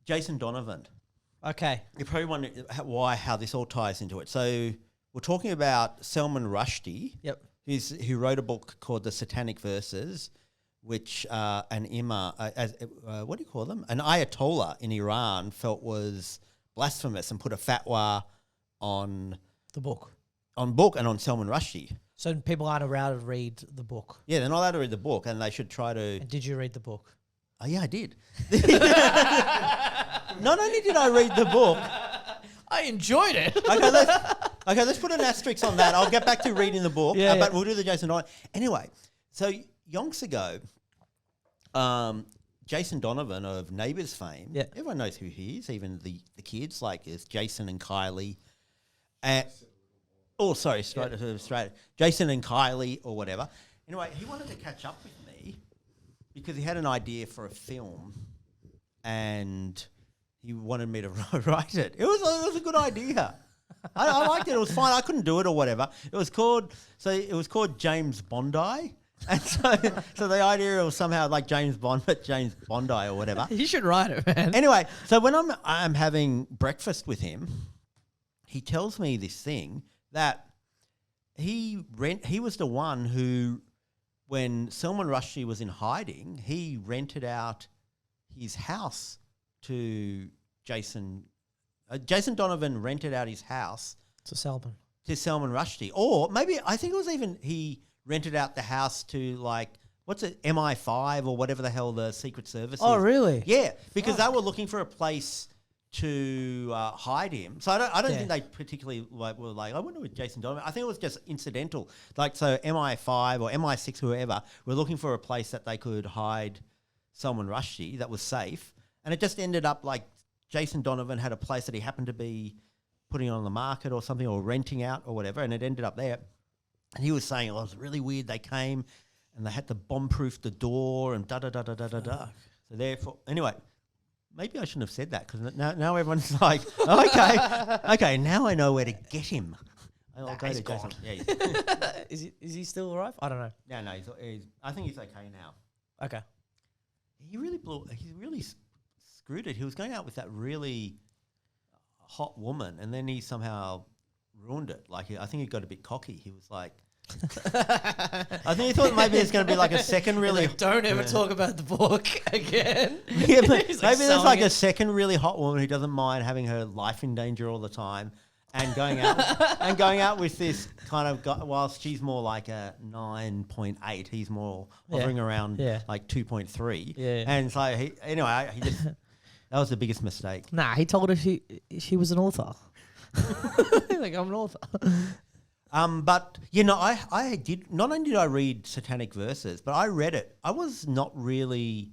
Jason Donovan. Okay. You probably wonder how this all ties into it. So we're talking about Salman Rushdie. Yep. Who wrote a book called The Satanic Verses, which an imam, what do you call them? An Ayatollah in Iran felt was blasphemous and put a fatwa on the book. On book and on Salman Rushdie. So people aren't allowed to read the book. Yeah, they're not allowed to read the book, and they should try to... And did you read the book? Oh, yeah, I did. Not only did I read the book... I enjoyed it. Okay, let's put an asterisk on that. I'll get back to reading the book, but we'll do the Jason Donovan. Anyway, so yonks ago, Jason Donovan of Neighbours fame, everyone knows who he is, even the kids, like it's Jason and Kylie. Straight. Jason and Kylie or whatever. Anyway, he wanted to catch up with me because he had an idea for a film and he wanted me to write it. It was a good idea. I liked it. It was fine. I couldn't do it or whatever. It was called James Bondi. And so the idea was somehow like James Bond, but James Bondi or whatever. You should write it, man. Anyway, so when I'm having breakfast with him, he tells me this thing that he was the one who, when Salman Rushdie was in hiding, he rented out his house to Jason. Jason Donovan rented out his house to Salman Rushdie, or maybe I think it was even he rented out the house to like what's it, MI5 or whatever the hell the Secret Service is. Oh, really? Yeah, because they were looking for a place to hide him. So I don't think they particularly were like, I wonder with Jason Donovan. I think it was just incidental. Like, so MI5 or MI6, whoever, were looking for a place that they could hide Salman Rushdie that was safe. And it just ended up like Jason Donovan had a place that he happened to be putting on the market or something, or renting out or whatever, and it ended up there. And he was saying, oh, it was really weird. They came and they had to bomb-proof the door and da-da-da-da-da-da-da. So therefore, anyway, maybe I shouldn't have said that because now everyone's like, okay, now I know where to get him. I'll go to Jason. Yeah, is he still alive? I don't know. No, I think he's okay now. Okay. He really screwed it. He was going out with that really hot woman, and then he somehow ruined it. Like, I think he got a bit cocky. He was like, I think he thought maybe there's going to be like a second really... Like, don't ever talk about the book again. Yeah, but maybe there's like a second really hot woman who doesn't mind having her life in danger all the time and going out with this kind of guy, whilst she's more like a 9.8, he's more hovering around like 2.3. Yeah. And so he just... That was the biggest mistake. Nah, he told her she was an author. Like, I'm an author. But you know, I did not only did I read Satanic Verses, but I read it. I was not really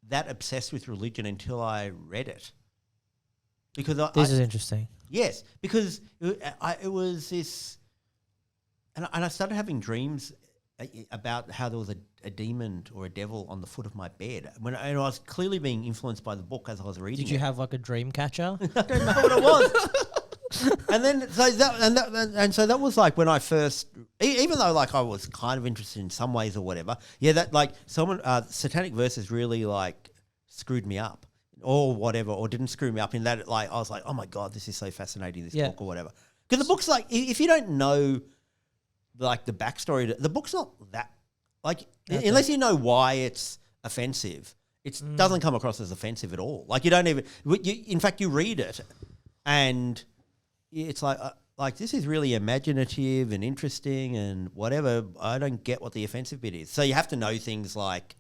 that obsessed with religion until I read it. Because This is interesting. yes, because it was this, and I started having dreams about how there was a demon or a devil on the foot of my bed and I was clearly being influenced by the book as I was reading. Did you have like a dream catcher? I don't know what it was. And then so that was like when I first, even though like I was kind of interested in some ways or whatever. Yeah, that like someone Satanic Verses really like screwed me up or whatever, or didn't screw me up in that. Like I was like, oh my god, this is so fascinating, this book or whatever. Because the book's like, if you don't know like the backstory, the book's not that like unless you know why it's offensive, it doesn't come across as offensive at all. Like you don't even, in fact, you read it and it's like this is really imaginative and interesting and whatever. I don't get what the offensive bit is. So you have to know things like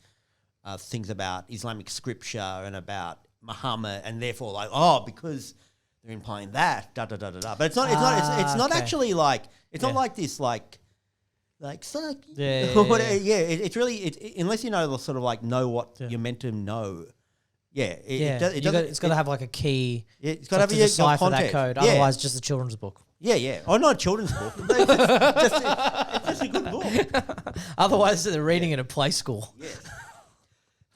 things about Islamic scripture and about Muhammad, and therefore like, oh, because they're implying that da da da da da. But it's not. It's not actually like it's not like this like suck. It's really unless you know sort of like know what you're meant to know. It's got to have like a key. Yeah, it's got to have to decipher that code. Otherwise, just a children's book. Yeah. Oh, not a children's book. It's just a good book. Otherwise, they're reading in a play school.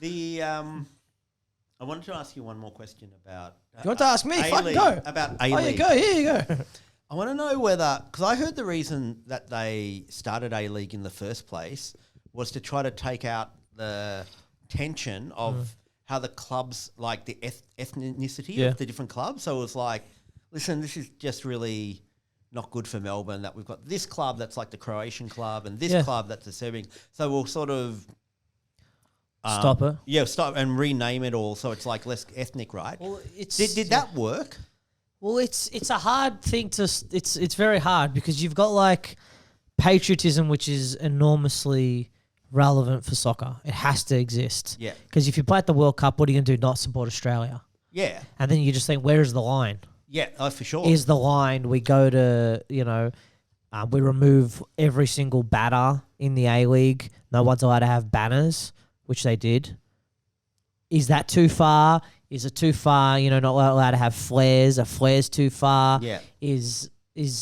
Yeah. I wanted to ask you one more question about. You want to ask me? A-League, go. About A-League. A-League. Here you go. I want to know whether, because I heard the reason that they started A-League in the first place was to try to take out the tension of how the clubs, like the ethnicity of the different clubs. So it was like, listen, this is just really not good for Melbourne that we've got this club that's like the Croatian club and this club that's the Serbian. So we'll sort of stop it. Yeah, stop and rename it all so it's like less ethnic, right? Well, did that work? Well, it's a hard thing to. It's very hard because you've got like patriotism, which is enormously relevant for soccer. It has to exist. Yeah. Because if you play at the World Cup, what are you going to do? Not support Australia? Yeah. And then you just think, where is the line? Yeah, for sure. Is the line we go to? We remove every single batter in the A-League. No one's allowed to have banners, which they did. Is that too far? Is it too far? Not allowed to have flares. Are flares too far? Yeah. Is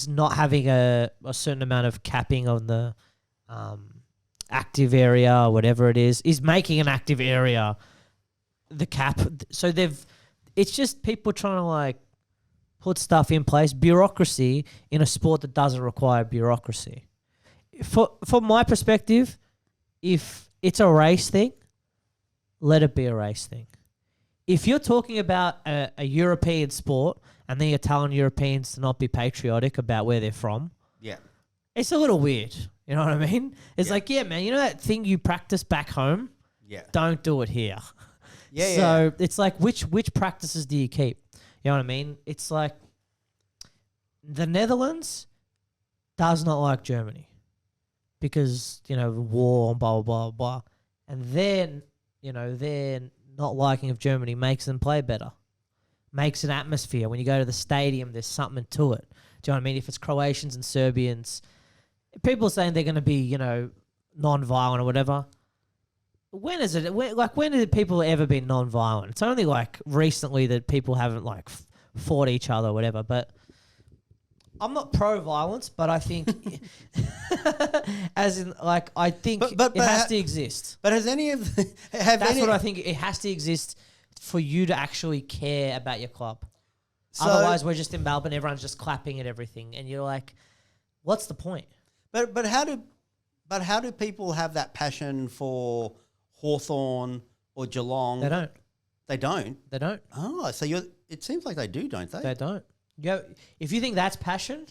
not having a certain amount of capping on the active area or whatever it is making an active area the cap. So it's just people trying to like put stuff in place, bureaucracy in a sport that doesn't require bureaucracy. From my perspective, if it's a race thing, let it be a race thing. If you're talking about a European sport and then you're telling Europeans to not be patriotic about where they're from, it's a little weird. You know what I mean? It's like, yeah, man, you know that thing you practice back home? Yeah. Don't do it here. So it's like, which practices do you keep? You know what I mean? It's like the Netherlands does not like Germany because, war and blah, blah, blah, blah. And then, their not liking of Germany makes them play better, makes an atmosphere. When you go to the stadium, there's something to it. Do you know what I mean? If it's Croatians and Serbians, people saying they're going to be, non-violent or whatever. When is it? When have people ever been non-violent? It's only like recently that people haven't like fought each other or whatever. But I'm not pro-violence, but I think, as in like, I think it has to exist. But has any of what I think. It has to exist for you to actually care about your club. Otherwise, we're just in Melbourne. Everyone's just clapping at everything, and you're like, "What's the point?" But how do people have that passion for Hawthorn or Geelong? They don't. They don't? They don't. Oh, so it seems like they do, don't they? They don't. If you think that's passion,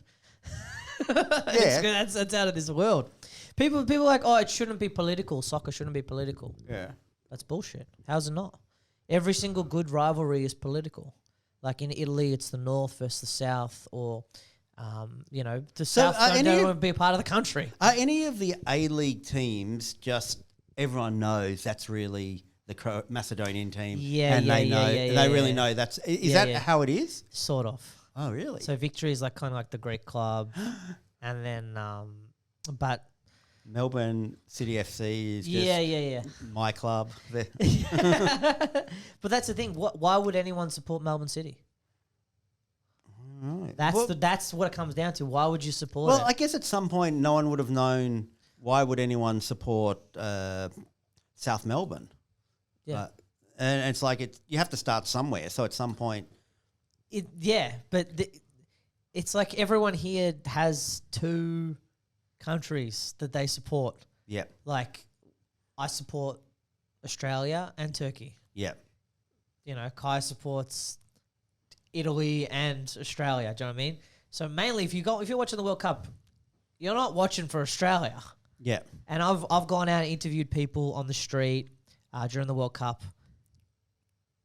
that's out of this world. People are like, oh, it shouldn't be political. Soccer shouldn't be political. Yeah. That's bullshit. How's it not? Every single good rivalry is political. Like in Italy, it's the North versus the South, or the South don't want to be a part of the country. Are any of the A-League teams just everyone knows that's really the Macedonian team? They really know that's. Is that how it is? Sort of. Oh, really? So Victory is like kind of like the Greek club. and then but Melbourne City FC is just yeah. my club. But that's the thing. Why would anyone support Melbourne City? Right. That's what it comes down to. Why would you support Well, it? I guess at some point no one would have known. Why would anyone support South Melbourne? Yeah. And it's like you have to start somewhere. So at some point, It's like everyone here has two countries that they support. yeah, Like, I support Australia and Turkey. yeah, You know, Kai supports Italy and Australia. Do you know what I mean? So mainly, if you're watching the World Cup, you're not watching for Australia. yeah. And I've gone out and interviewed people on the street during the World Cup.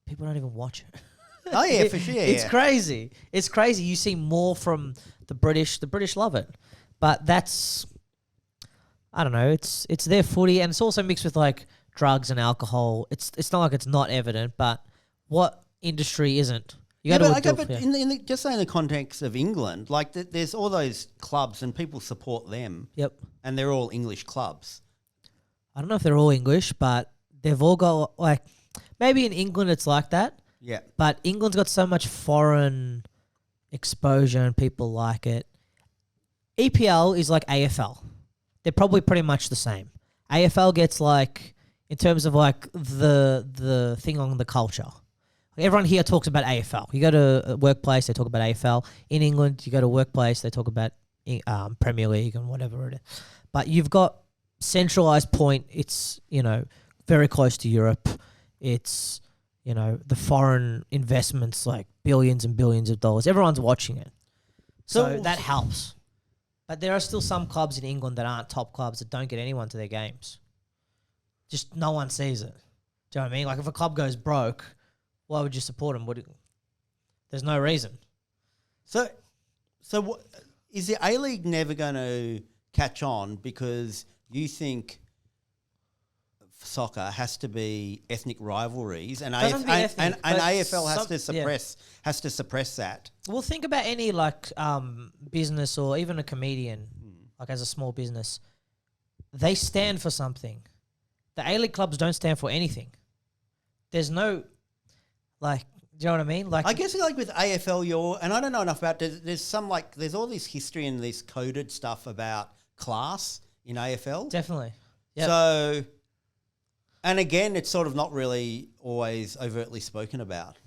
People don't even watch it. Oh yeah, for sure. It's crazy. It's crazy. You see more from the British. The British love it, but that's, I don't know. It's their footy, and it's also mixed with like drugs and alcohol. It's not like it's not evident, but what industry isn't? You got to but just say in the context of England, like there's all those clubs and people support them. Yep. And they're all English clubs. I don't know if they're all English, but they've all got like, maybe in England it's like that. Yeah. But England's got so much foreign exposure and people like it. EPL is like AFL. They're probably pretty much the same. AFL gets like, in terms of like the thing on the culture. Everyone here talks about AFL. You go to a workplace, they talk about AFL. In England, you go to a workplace, they talk about Premier League and whatever it is. But you've got centralised point. It's, very close to Europe. It's, the foreign investments, like billions and billions of dollars. Everyone's watching it. So that helps. But there are still some clubs in England that aren't top clubs that don't get anyone to their games. Just no one sees it. Do you know what I mean? Like if a club goes broke, why would you support them? There's no reason. So what, is the A-League never going to catch on because you think soccer has to be ethnic rivalries and AFL has to suppress that? Well, think about any business or even a comedian, like as a small business. They stand for something. The A-League clubs don't stand for anything. There's no, do you know what I mean? Like, I guess with AFL, and I don't know enough about. There's all this history and this coded stuff about class in AFL. Definitely. Yep. So, and again, it's sort of not really always overtly spoken about.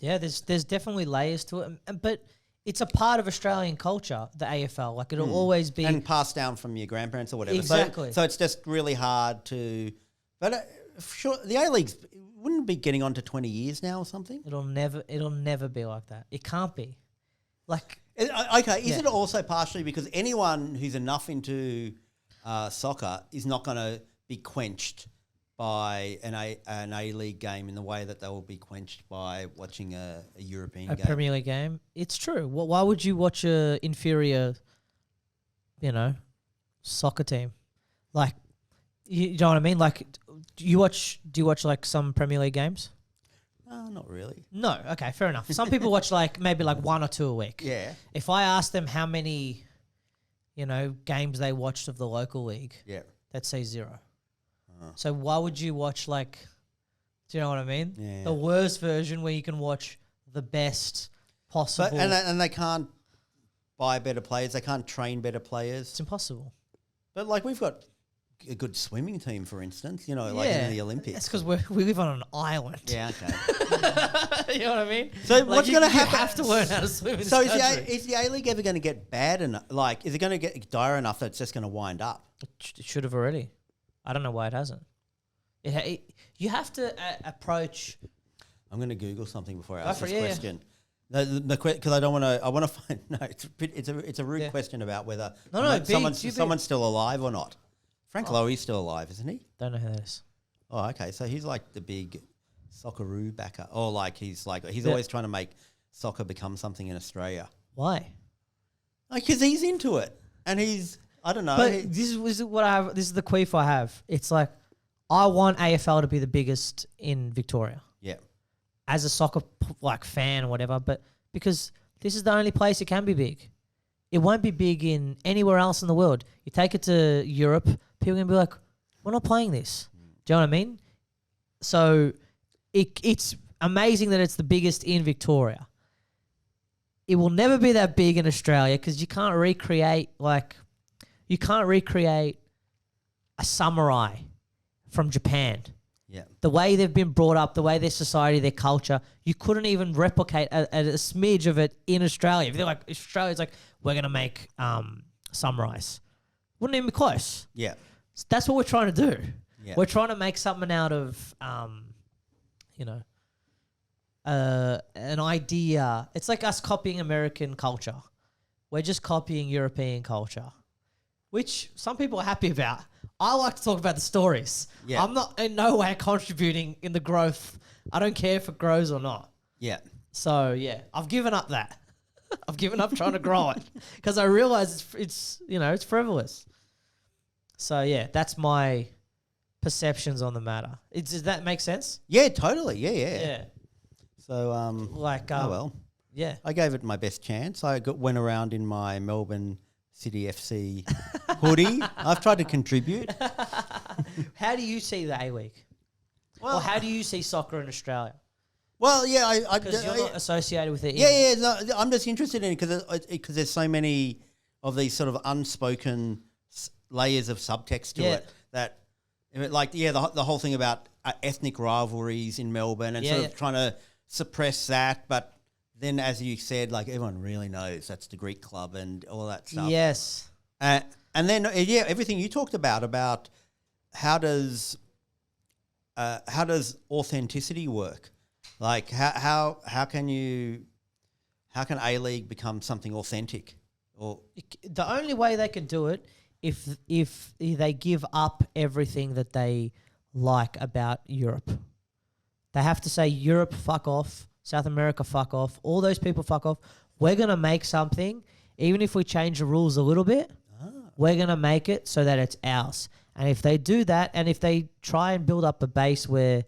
Yeah, there's definitely layers to it, but it's a part of Australian culture, the AFL. Like it'll always be and passed down from your grandparents or whatever. Exactly. So it's just really hard to. But sure, the A-League's wouldn't be getting on to 20 years now or something. It'll never be like that. It can't be. Like, okay, is it also partially because anyone who's enough into soccer is not going to be quenched by an A-League game in the way that they will be quenched by watching a European game? Premier League game? It's true. Well, why would you watch a inferior, soccer team? Like, you know what I mean? Like, do you watch like some Premier League games? No, not really. No. Okay, fair enough. Some people watch maybe one or two a week. Yeah. If I asked them how many, games they watched of the local league, they'd say 0. So why would you watch do you know what I mean? Yeah. The worst version where you can watch the best possible. But, and they can't buy better players. They can't train better players. It's impossible. But we've got a good swimming team, for instance, in the Olympics. That's because we live on an island. Yeah, okay. You know what I mean? So what's going to happen? You have to learn how to swim in this So country. is the A-League ever going to get bad enough? Is it going to get dire enough that it's just going to wind up? It should have already. I don't know why it hasn't. You have to approach. I'm going to Google something before I ask this question. Yeah. Because I don't want to. I want to find. No, it's a rude question about whether someone's still alive or not. Frank Lowy's still alive, isn't he? Don't know who that is. Oh, okay. So he's like the big Socceroo backer, or he's always trying to make soccer become something in Australia. Why? Because he's into it, and I don't know. But this is what I have. This is the queef I have. It's like, I want AFL to be the biggest in Victoria. Yeah. As a soccer fan or whatever, but because this is the only place it can be big. it won't be big in anywhere else in the world. You take it to Europe, people are going to be like, we're not playing this. Do you know what I mean? So it's amazing that it's the biggest in Victoria. It will never be that big in Australia because you can't recreate a samurai from Japan. Yeah. The way they've been brought up, the way their society, their culture, you couldn't even replicate a smidge of it in Australia. If they're like, Australia's like, we're going to make samurais. Wouldn't even be close. Yeah. So that's what we're trying to do. Yeah. We're trying to make something out of, an idea. It's like us copying American culture. We're just copying European culture, which some people are happy about. I like to talk about the stories. Yeah. I'm not in no way contributing in the growth. I don't care if it grows or not. Yeah. So, yeah, I've given up that. I've given up trying to grow it because I realize it's frivolous. So, yeah, that's my perceptions on the matter. Does that make sense? Yeah, totally. Yeah. Yeah. So, oh well. Yeah. I gave it my best chance. Went around in my Melbourne City FC hoodie. I've tried to contribute. How do you see the A-League? Well, or how do you see soccer in Australia? Well, yeah, because you're not associated with it. No, I'm just interested in it because there's so many of these sort of unspoken layers of subtext to it that, the whole thing about ethnic rivalries in Melbourne and sort of trying to suppress that, but then, as you said, like everyone really knows that's the Greek club and all that stuff. Yes. And then, everything you talked about how does authenticity work? Like how can A-League become something authentic? Or the only way they can do it if they give up everything that they like about Europe. They have to say, Europe, fuck off. South America, fuck off. All those people, fuck off. We're going to make something, even if we change the rules a little bit, we're going to make it so that it's ours. And if they do that, and if they try and build up a base where,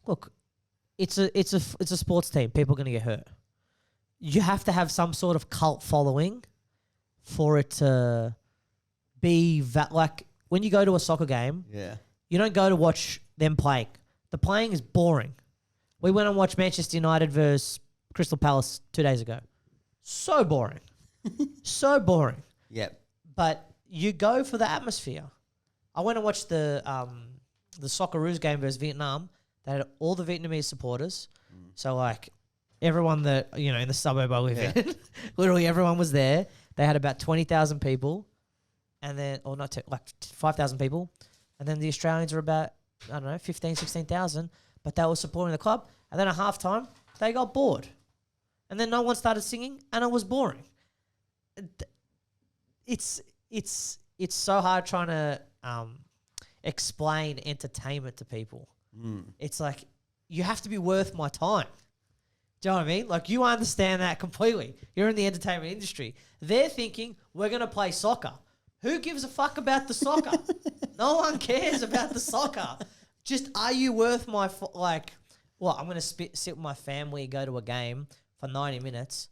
look, it's a sports team. People are going to get hurt. You have to have some sort of cult following for it to be like when you go to a soccer game, you don't go to watch them playing. The playing is boring. We went and watched Manchester United versus Crystal Palace 2 days ago. So boring. So boring. Yep. But you go for the atmosphere. I went and watched the Socceroos game versus Vietnam. They had all the Vietnamese supporters. So, like, everyone that, in the suburb I live in, literally everyone was there. They had about 20,000 people. And then, or not, like 5,000 people. And then the Australians were about, 15, 16,000. But they were supporting the club. And then at halftime, they got bored. And then no one started singing, and it was boring. It's so hard trying to explain entertainment to people. It's like, you have to be worth my time. Do you know what I mean? Like, you understand that completely. You're in the entertainment industry. They're thinking, we're going to play soccer. Who gives a fuck about the soccer? No one cares about the soccer. Just, are you worth my, I'm going to sit with my family, go to a game for 90 minutes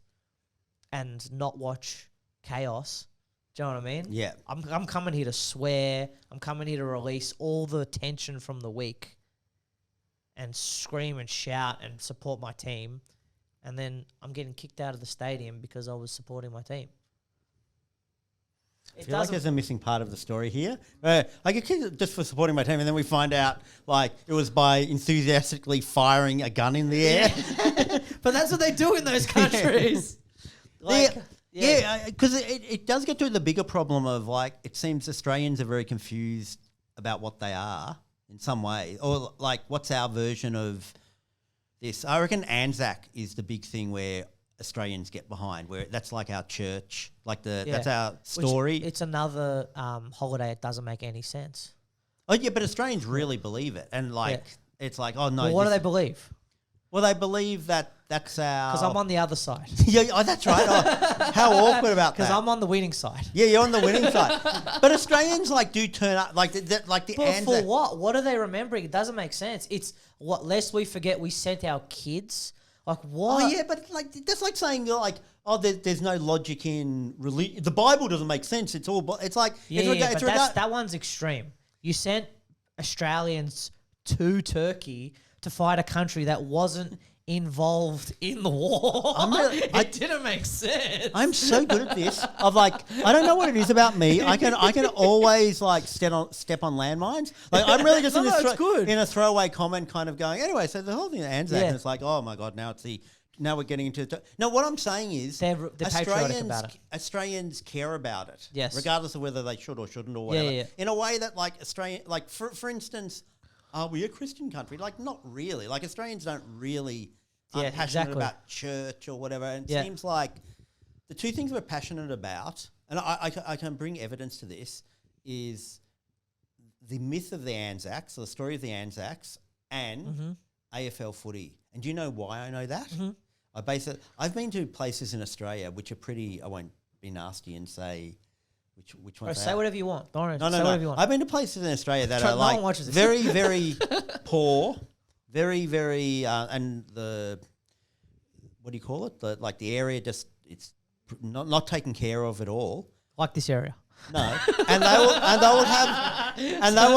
and not watch chaos. Do you know what I mean? Yeah. I'm coming here to swear. I'm coming here to release all the tension from the week and scream and shout and support my team. And then I'm getting kicked out of the stadium because I was supporting my team. I feel like there's a missing part of the story here. I get kicked just for supporting my team, and then we find out like it was by enthusiastically firing a gun in the air. But that's what they do in those countries. Because it does get to the bigger problem of like it seems Australians are very confused about what they are in some way, or like what's our version of this. I reckon Anzac is the big thing where Australians get behind, where that's like our church, like that's our story. It's another holiday that doesn't make any sense. Oh yeah, but Australians really believe it, and like it's like, oh no. Well, what do they believe? Well, they believe that's our. Because I'm on the other side. That's right. Oh, how awkward about that? Because I'm on the winning side. Yeah, you're on the winning side. But Australians like do turn up like the But Anzac. for what? What are they remembering? It doesn't make sense. It's what lest we forget we sent our kids Like what? Oh yeah, but like that's like saying there's no logic in religion. The Bible doesn't make sense. It's all. It's like that one's extreme. You sent Australians to Turkey to fight a country that wasn't involved in the war. It didn't make sense. I'm so good at this. Of like, I don't know what it is about me. I can always like step on landmines. Like I'm really just in a throwaway comment, kind of going. Anyway, so the whole thing of Anzac, and it's like, oh my god, now we're getting into. No, what I'm saying is, they're patriotic about it. Australians care about it, yes, regardless of whether they should or shouldn't or whatever. Yeah. In a way that like Australian, like for instance, are we a Christian country? Like not really. Like Australians don't really. Passionate about church or whatever. And it seems like the two things we're passionate about, and I can bring evidence to this, is the myth of the Anzacs, or the story of the Anzacs, and AFL footy. And do you know why I know that? Mm-hmm. I've been to places in Australia which are pretty, I won't be nasty and say which ones. Say whatever you want. No. Whatever you want. I've been to places in Australia that are like very, very poor. Very, very, and what do you call it? The area it's not taken care of at all. Like this area. No, and they will have no,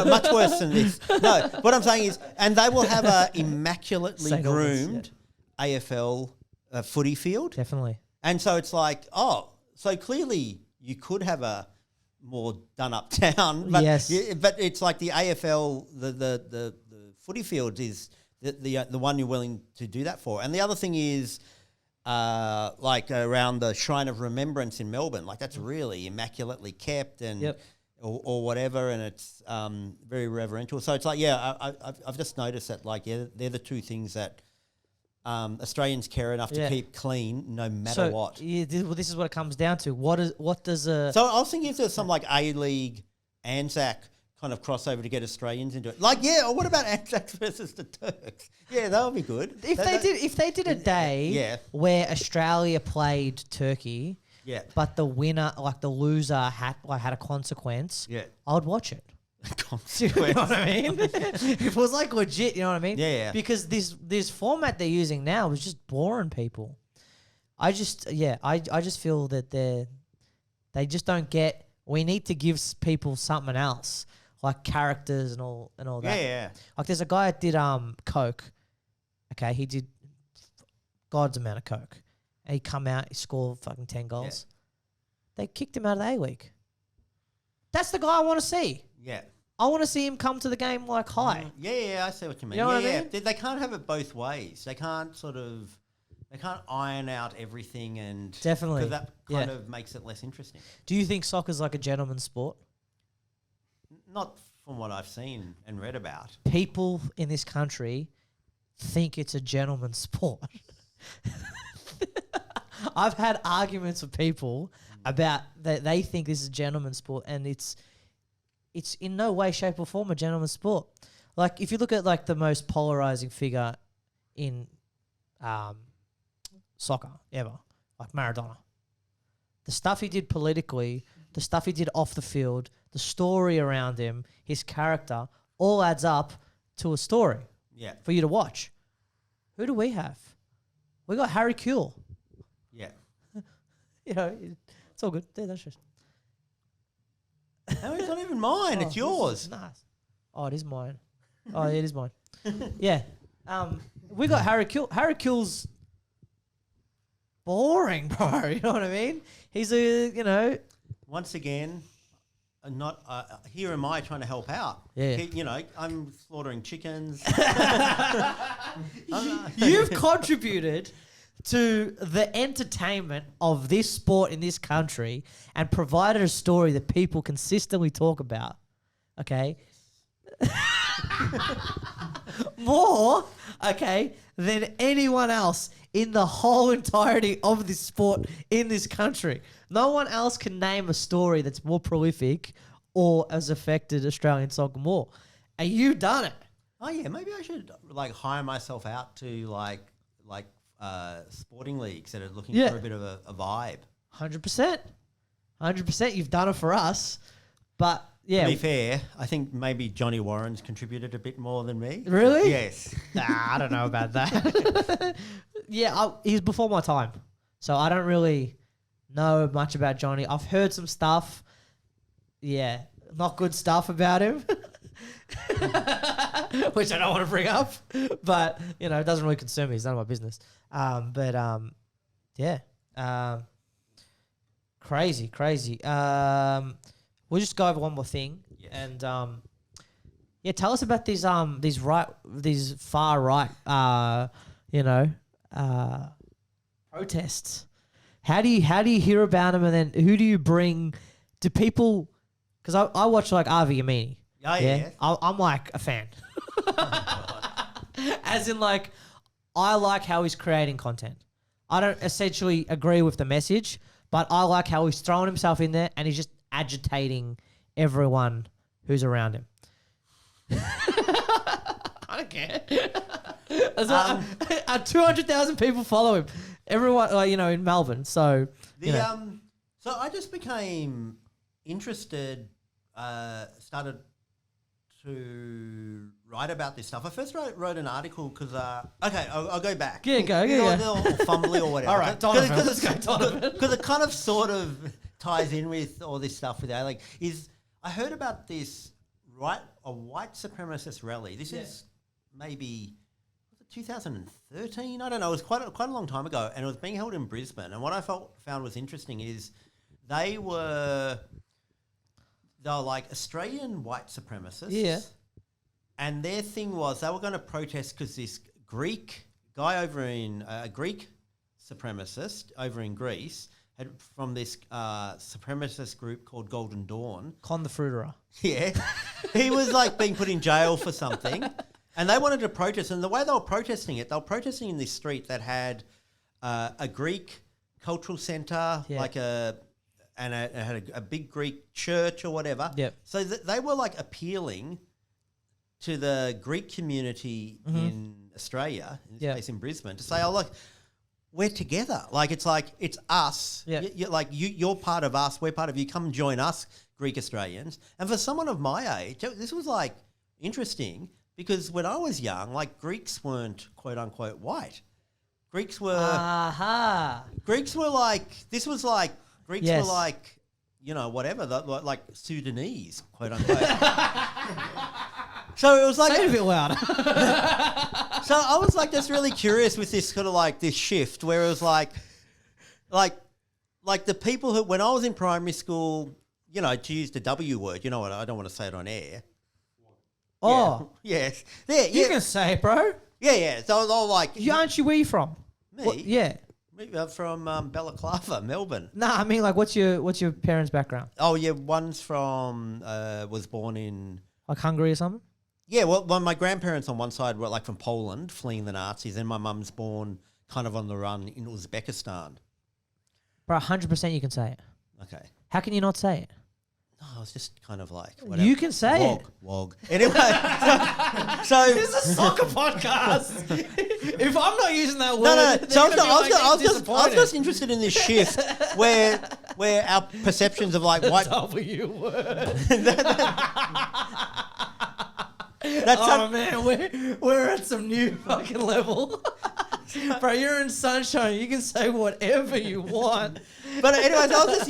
much worse than this. No, what I'm saying is, and they will have a immaculately groomed AFL footy field. Definitely. And so it's like, so clearly you could have a more done up town, but but it's like the AFL, the footy field is the one you're willing to do that for. And the other thing is, like around the Shrine of Remembrance in Melbourne, like that's really immaculately kept and or whatever, and it's very reverential. So it's like, I've just noticed that they're the two things that Australians care enough to keep clean no matter what. Yeah, this is what it comes down to. What does a... So I was thinking if there's some like A-League Anzac kind of crossover to get Australians into it. Like, or what about Anzacs versus the Turks? Yeah, that would be good. If they did a day where Australia played Turkey, but the winner, like the loser had a consequence, I would watch it. You know what I mean? If it was like legit, you know what I mean? Yeah. Because this format they're using now is just boring people. I just feel that they just don't get. We need to give people something else, like characters and all that. Yeah. Like there's a guy that did coke. Okay, he did God's amount of coke, and he come out, he scored fucking 10 goals. Yeah. They kicked him out of the A-League. That's the guy I want to see. Yeah. I want to see him come to the game like high. I see what you mean. You know what I mean? They can't have it both ways. They can't iron out everything and... Definitely. Because that kind of makes it less interesting. Do you think soccer's like a gentleman's sport? Not from what I've seen and read about. People in this country think it's a gentleman's sport. I've had arguments with people about that they think this is a gentleman's sport, and it's in no way, shape or form a gentleman's sport. Like if you look at like the most polarizing figure in soccer ever, like Maradona, the stuff he did politically, the stuff he did off the field, the story around him, his character, all adds up to a story for you to watch. Who do we have? We got Harry Kuehl. Yeah. You know, it's all good. Yeah, that's just... No, it's not even mine. It's yours. Nice. Oh, it is mine. Oh, it is mine. Yeah. We got Harry Kuehl. Harry Kuehl's boring, bro. You know what I mean? He's Once again, here am I trying to help out. Yeah. I'm slaughtering chickens. You've contributed to the entertainment of this sport in this country and provided a story that people consistently talk about. Okay? More, than anyone else in the whole entirety of this sport in this country. No one else can name a story that's more prolific or has affected Australian soccer more. And you've done it. Oh yeah, maybe I should hire myself out to sporting leagues that are looking for a bit of a vibe. 100%. 100%. You've done it for us, but Yeah. To be fair, I think maybe Johny Warren's contributed a bit more than me. Really? Yes. Nah, I don't know about that. He's before my time. So I don't really know much about Johny. I've heard some stuff. Yeah, not good stuff about him. Which I don't want to bring up. But, it doesn't really concern me. It's none of my business. Crazy. We'll just go over one more thing. Yes. And tell us about these far right protests. How do you hear about them, and then who do you bring? Do people? Because I watch like Avi Yamini. Oh, yeah. I'm like a fan. As in, like, I like how he's creating content. I don't essentially agree with the message, but I like how he's throwing himself in there and he's just agitating everyone who's around him. I don't care. 200,000 people follow him. Everyone, in Melbourne. So so I just became interested. Started to write about this stuff. I first wrote an article because I'll go back. Yeah, go. A little fumbly or whatever. All right, Donovan. Let's go, Donovan. Because it kind of sort of ties in with all this stuff with I heard about this a white supremacist rally. This is maybe 2013. I don't know. It was quite a long time ago, and it was being held in Brisbane. And what I found was interesting is they were like Australian white supremacists. Yeah. And their thing was they were going to protest because this Greek guy Greek supremacist over in Greece from this supremacist group called Golden Dawn. Con the Fruiterer. Yeah. He was like being put in jail for something. And they wanted to protest. And the way they were protesting it, they were protesting in this street that had a Greek cultural centre, and it had a big Greek church or whatever. Yep. So they were like appealing to the Greek community in Australia, in this case in Brisbane, to say, oh, look, we're together. It's us. Yep. You're part of us. We're part of you. Come join us, Greek Australians. And for someone of my age, this was interesting because when I was young, Greeks weren't quote unquote white. Greeks were this was Greeks were whatever, like Sudanese, quote unquote. So it was say it a bit louder. So I was just really curious with this kind of this shift where it was like the people who, when I was in primary school, to use the W word, what, I don't want to say it on air. Oh. Yeah. Yes. There, you can say it, bro. Yeah. So I was aren't you, where you from? Me? Yeah. I'm from Balaclava, Melbourne. Nah, I mean, what's your parents' background? Oh, yeah, one's from, was born in... Hungary or something? Yeah, well, my grandparents on one side were from Poland, fleeing the Nazis, and my mum's born kind of on the run in Uzbekistan. Bro, 100% you can say it. Okay. How can you not say it? No, I was just kind of whatever. You can say it. Wog. Anyway, so this is a soccer podcast. If I'm not using that word, no. So I was just interested in this shift where our perceptions of white W word. Man, we're at some new fucking level. Bro, you're in sunshine. You can say whatever you want. But anyways, I was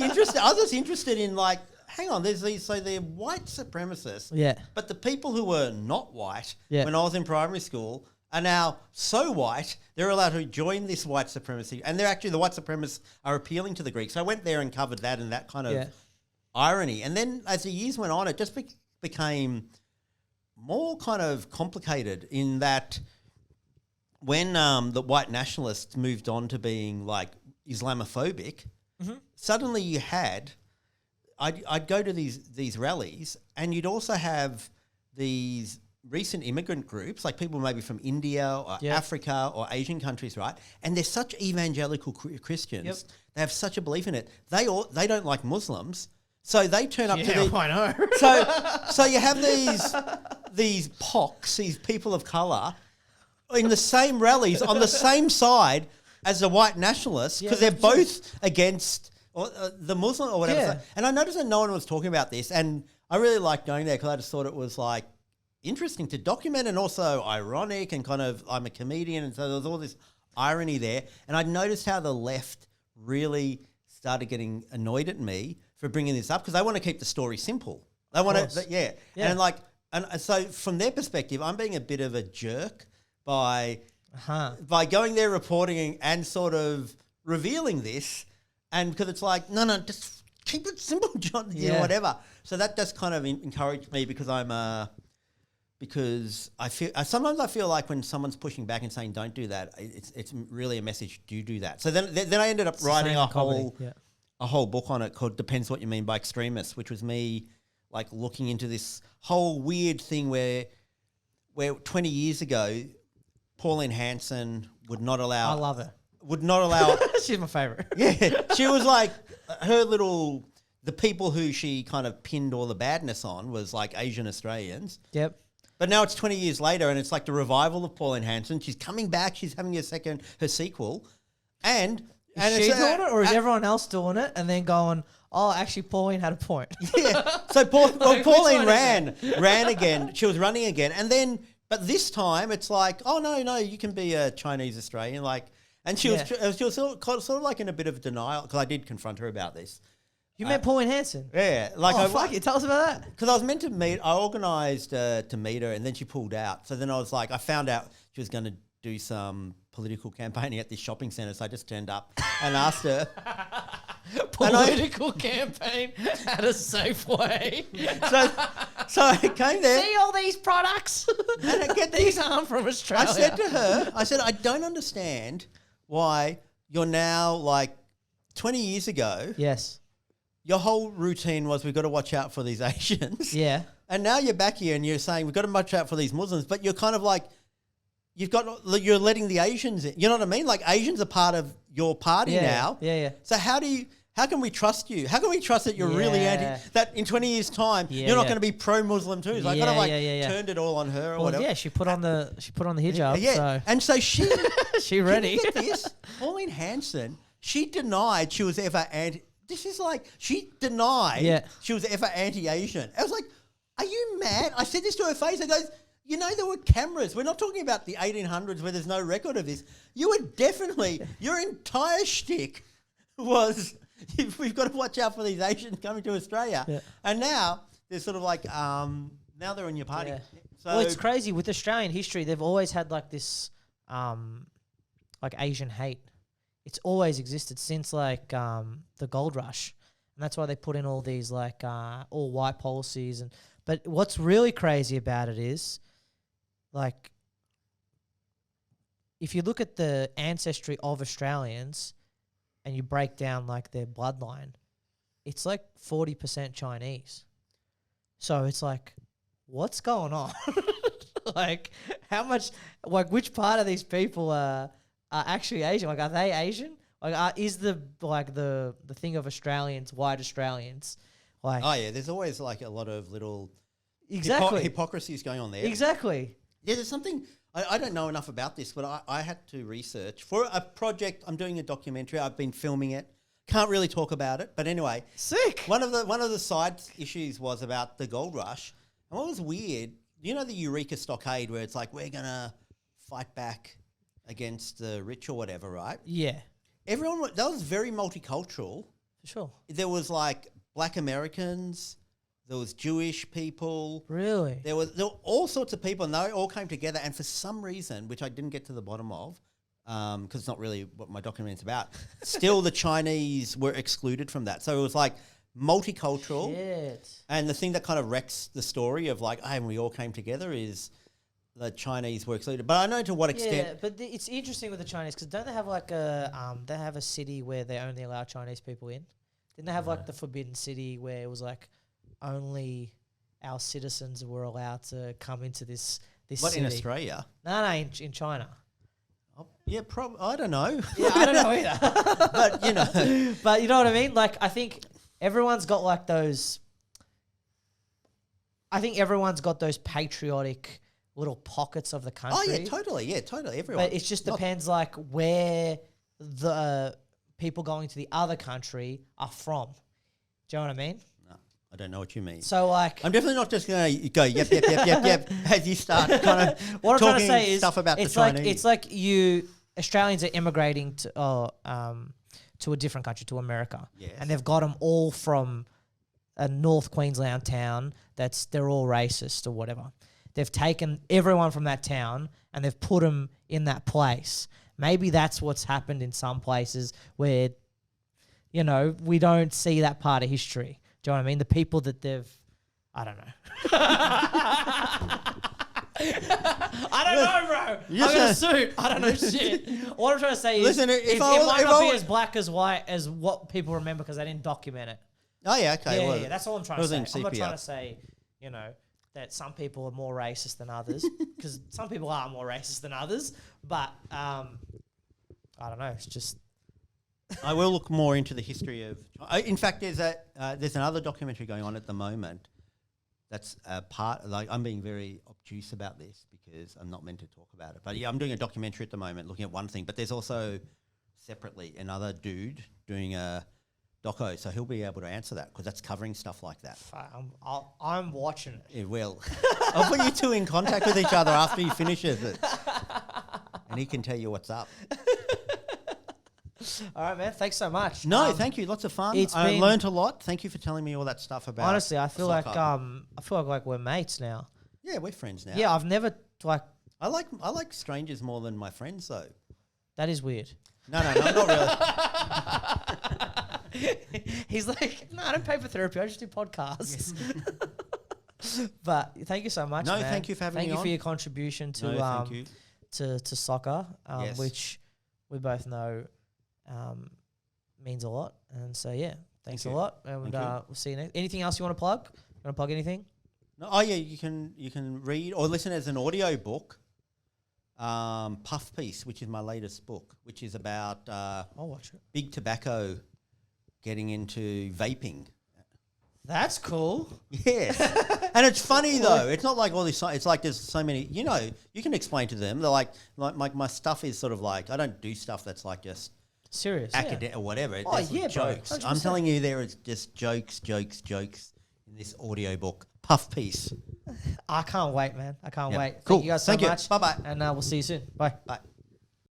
just interested in hang on, there's these, so they're white supremacists. Yeah. But the people who were not white when I was in primary school are now so white, they're allowed to join this white supremacy. And they're actually, the white supremacists are appealing to the Greeks. So I went there and covered that and that kind of irony. And then as the years went on, it just became more kind of complicated in that when the white nationalists moved on to being Islamophobic, suddenly you had... I'd go to these rallies, and you'd also have these recent immigrant groups, people maybe from India or Africa or Asian countries, right? And they're such evangelical Christians. Yep. They have such a belief in it. They don't like Muslims, so they turn up to the... I know. So you have these POCs, these people of colour, in the same rallies on the same side as the white nationalists because they're both against... or the Muslim or whatever. Yeah. And I noticed that no one was talking about this, and I really liked going there because I just thought it was like interesting to document and also ironic and kind of I'm a comedian and so there was all this irony there. And I noticed how the left really started getting annoyed at me for bringing this up because they want to keep the story simple. They want to, yeah. And like, and so from their perspective, I'm being a bit of a jerk by going there reporting and sort of revealing this. And because it's like, no, just keep it simple, John, you know, whatever. So that does kind of encourage me because because I feel sometimes I feel like when someone's pushing back and saying don't do that, it's really a message. Do that. So then I ended up writing a whole book on it called "Depends What You Mean by Extremists," which was me like looking into this whole weird thing where 20 years ago, Pauline Hanson would not allow. I love her. Would not allow. She's my favorite. Yeah, she was like the people who she kind of pinned all the badness on was like Asian Australians. Yep. But now it's 20 years later and it's like the revival of Pauline Hanson. She's coming back. She's having her sequel. And is she doing it or is everyone else doing it and then going, oh, actually Pauline had a point? Yeah. So Pauline ran again. She was running again. And then, but this time it's like, oh, no, you can be a Chinese Australian. Like, and she was sort of like in a bit of denial because I did confront her about this. You met Pauline Hanson? Yeah. Fuck it. Tell us about that. Because I was meant to I organised to meet her and then she pulled out. So then I was like, I found out she was going to do some political campaigning at this shopping centre. So I just turned up and asked her. Political campaign at a Safeway. So I came there. See all these products? And I get these aren't from Australia. I said to her, I don't understand why you're now like 20 years ago. Yes. Your whole routine was we've got to watch out for these Asians. Yeah. And now you're back here and you're saying we've got to watch out for these Muslims, but you're kind of like, you're letting the Asians in. You know what I mean? Like Asians are part of your party now. Yeah. So how can we trust you? How can we trust that you're really that in 20 years time, you're not going to be pro-Muslim too? So I kind of turned it all on her or whatever. Yeah, she put on the hijab. Yeah. So. And so she ready. Get this? Pauline Hanson, she denied she was ever she denied she was ever anti-Asian. I was like, are you mad? I said this to her face. I goes, you know, there were cameras. We're not talking about the 1800s where there's no record of this. You were definitely, your entire shtick was, we've got to watch out for these Asians coming to Australia. Yeah. And now they're sort of like, now they're in your party. Yeah. So, well, it's crazy. With Australian history, they've always had like this, like Asian hate. It's always existed since like the gold rush. And that's why they put in all these like all white policies. But what's really crazy about it is like if you look at the ancestry of Australians and you break down like their bloodline, it's like 40% Chinese. So it's like, what's going on? Like how much, like which part of these people are actually Asian? Like, are they Asian? Like, is the thing of Australians, white Australians, like? Oh yeah, there's always like a lot of little hypocrisies going on there. Exactly. Yeah, there's something I don't know enough about this, but I had to research for a project. I'm doing a documentary. I've been filming it. Can't really talk about it, but anyway, sick. One of the side issues was about the gold rush, and what was weird, you know, the Eureka Stockade, where it's like we're gonna fight back against the rich or whatever, right? Yeah. That was very multicultural. For sure. There was like Black Americans, there was Jewish people. Really? There were all sorts of people, and they all came together. And for some reason, which I didn't get to the bottom of, because it's not really what my documentary's about, still the Chinese were excluded from that. So it was like multicultural. Shit. And the thing that kind of wrecks the story of like, hey, we all came together is the Chinese were excluded. But I know to what extent. Yeah, but it's interesting with the Chinese because don't they have like they have a city where they only allow Chinese people in? Didn't they have like the Forbidden City where it was like only our citizens were allowed to come into this what, city? In Australia? No, in China. Oh, yeah, I don't know. Yeah, I don't know either. But, you know. But you know what I mean? Like, I think everyone's got like those... I think everyone's got those patriotic little pockets of the country. Oh, yeah, totally. Yeah, totally. Everyone. But it just depends like where the people going to the other country are from. Do you know what I mean? No, I don't know what you mean. So like, I'm definitely not just going to go yep as you start kind of what I'm trying talking to say is stuff about the it's like Chinese. it's like you Australians are immigrating to a different country, to America, Yes. and they've got them all from a North Queensland town they're all racist or whatever. They've taken everyone from that town and they've put them in that place. Maybe that's what's happened in some places where, we don't see that part of history. Do you know what I mean? The people that I don't know. I don't know, bro. I got a suit. I don't know shit. What I'm trying to say is, Listen, it might not be as black as white as what people remember because they didn't document it. Oh yeah, okay. Yeah, that's all I'm trying to say. I'm not sepia. trying to say, that some people are more racist than others, because some people are more racist than others. But I don't know. It's just. I will look more into the history of. In fact, there's another documentary going on at the moment. That's a part. Like, I'm being very obtuse about this because I'm not meant to talk about it. But yeah, I'm doing a documentary at the moment looking at one thing. But there's also separately another dude doing a doco, so he'll be able to answer that because that's covering stuff like that. I'm watching it. It will. I'll put you two in contact with each other after he finishes it, and he can tell you what's up. All right, man. Thanks so much. No, thank you. Lots of fun. I learned a lot. Thank you for telling me all that stuff about. Honestly, I feel soccer. like we're mates now. Yeah, we're friends now. Yeah, I've never I like strangers more than my friends though. That is weird. No, not really. He's like, no, I don't pay for therapy. I just do podcasts. Yes. But thank you so much. No, man. thank you for having me on. Thank you for your contribution to thank you. to soccer, Yes. which we both know means a lot. And so yeah, thanks a lot. And we'll see you next. Anything else you want to plug? You want to plug anything? No, oh yeah, you can read or listen as an audio book. Puff Piece, which is my latest book, which is about I'll watch it. big tobacco getting into vaping. That's cool. Yes. And it's funny though. It's not like all this. It's like there's so many. You can explain to them. They're like my stuff is sort of like I don't do stuff that's like just serious academic or whatever. Oh There's yeah, jokes. bro. 100%. I'm telling you, there is just jokes in this audio book. Puff Piece. I can't wait, man. I can't wait. Cool. Thank you guys so Thank you. much. Bye-bye. And we'll see you soon. Bye. Bye.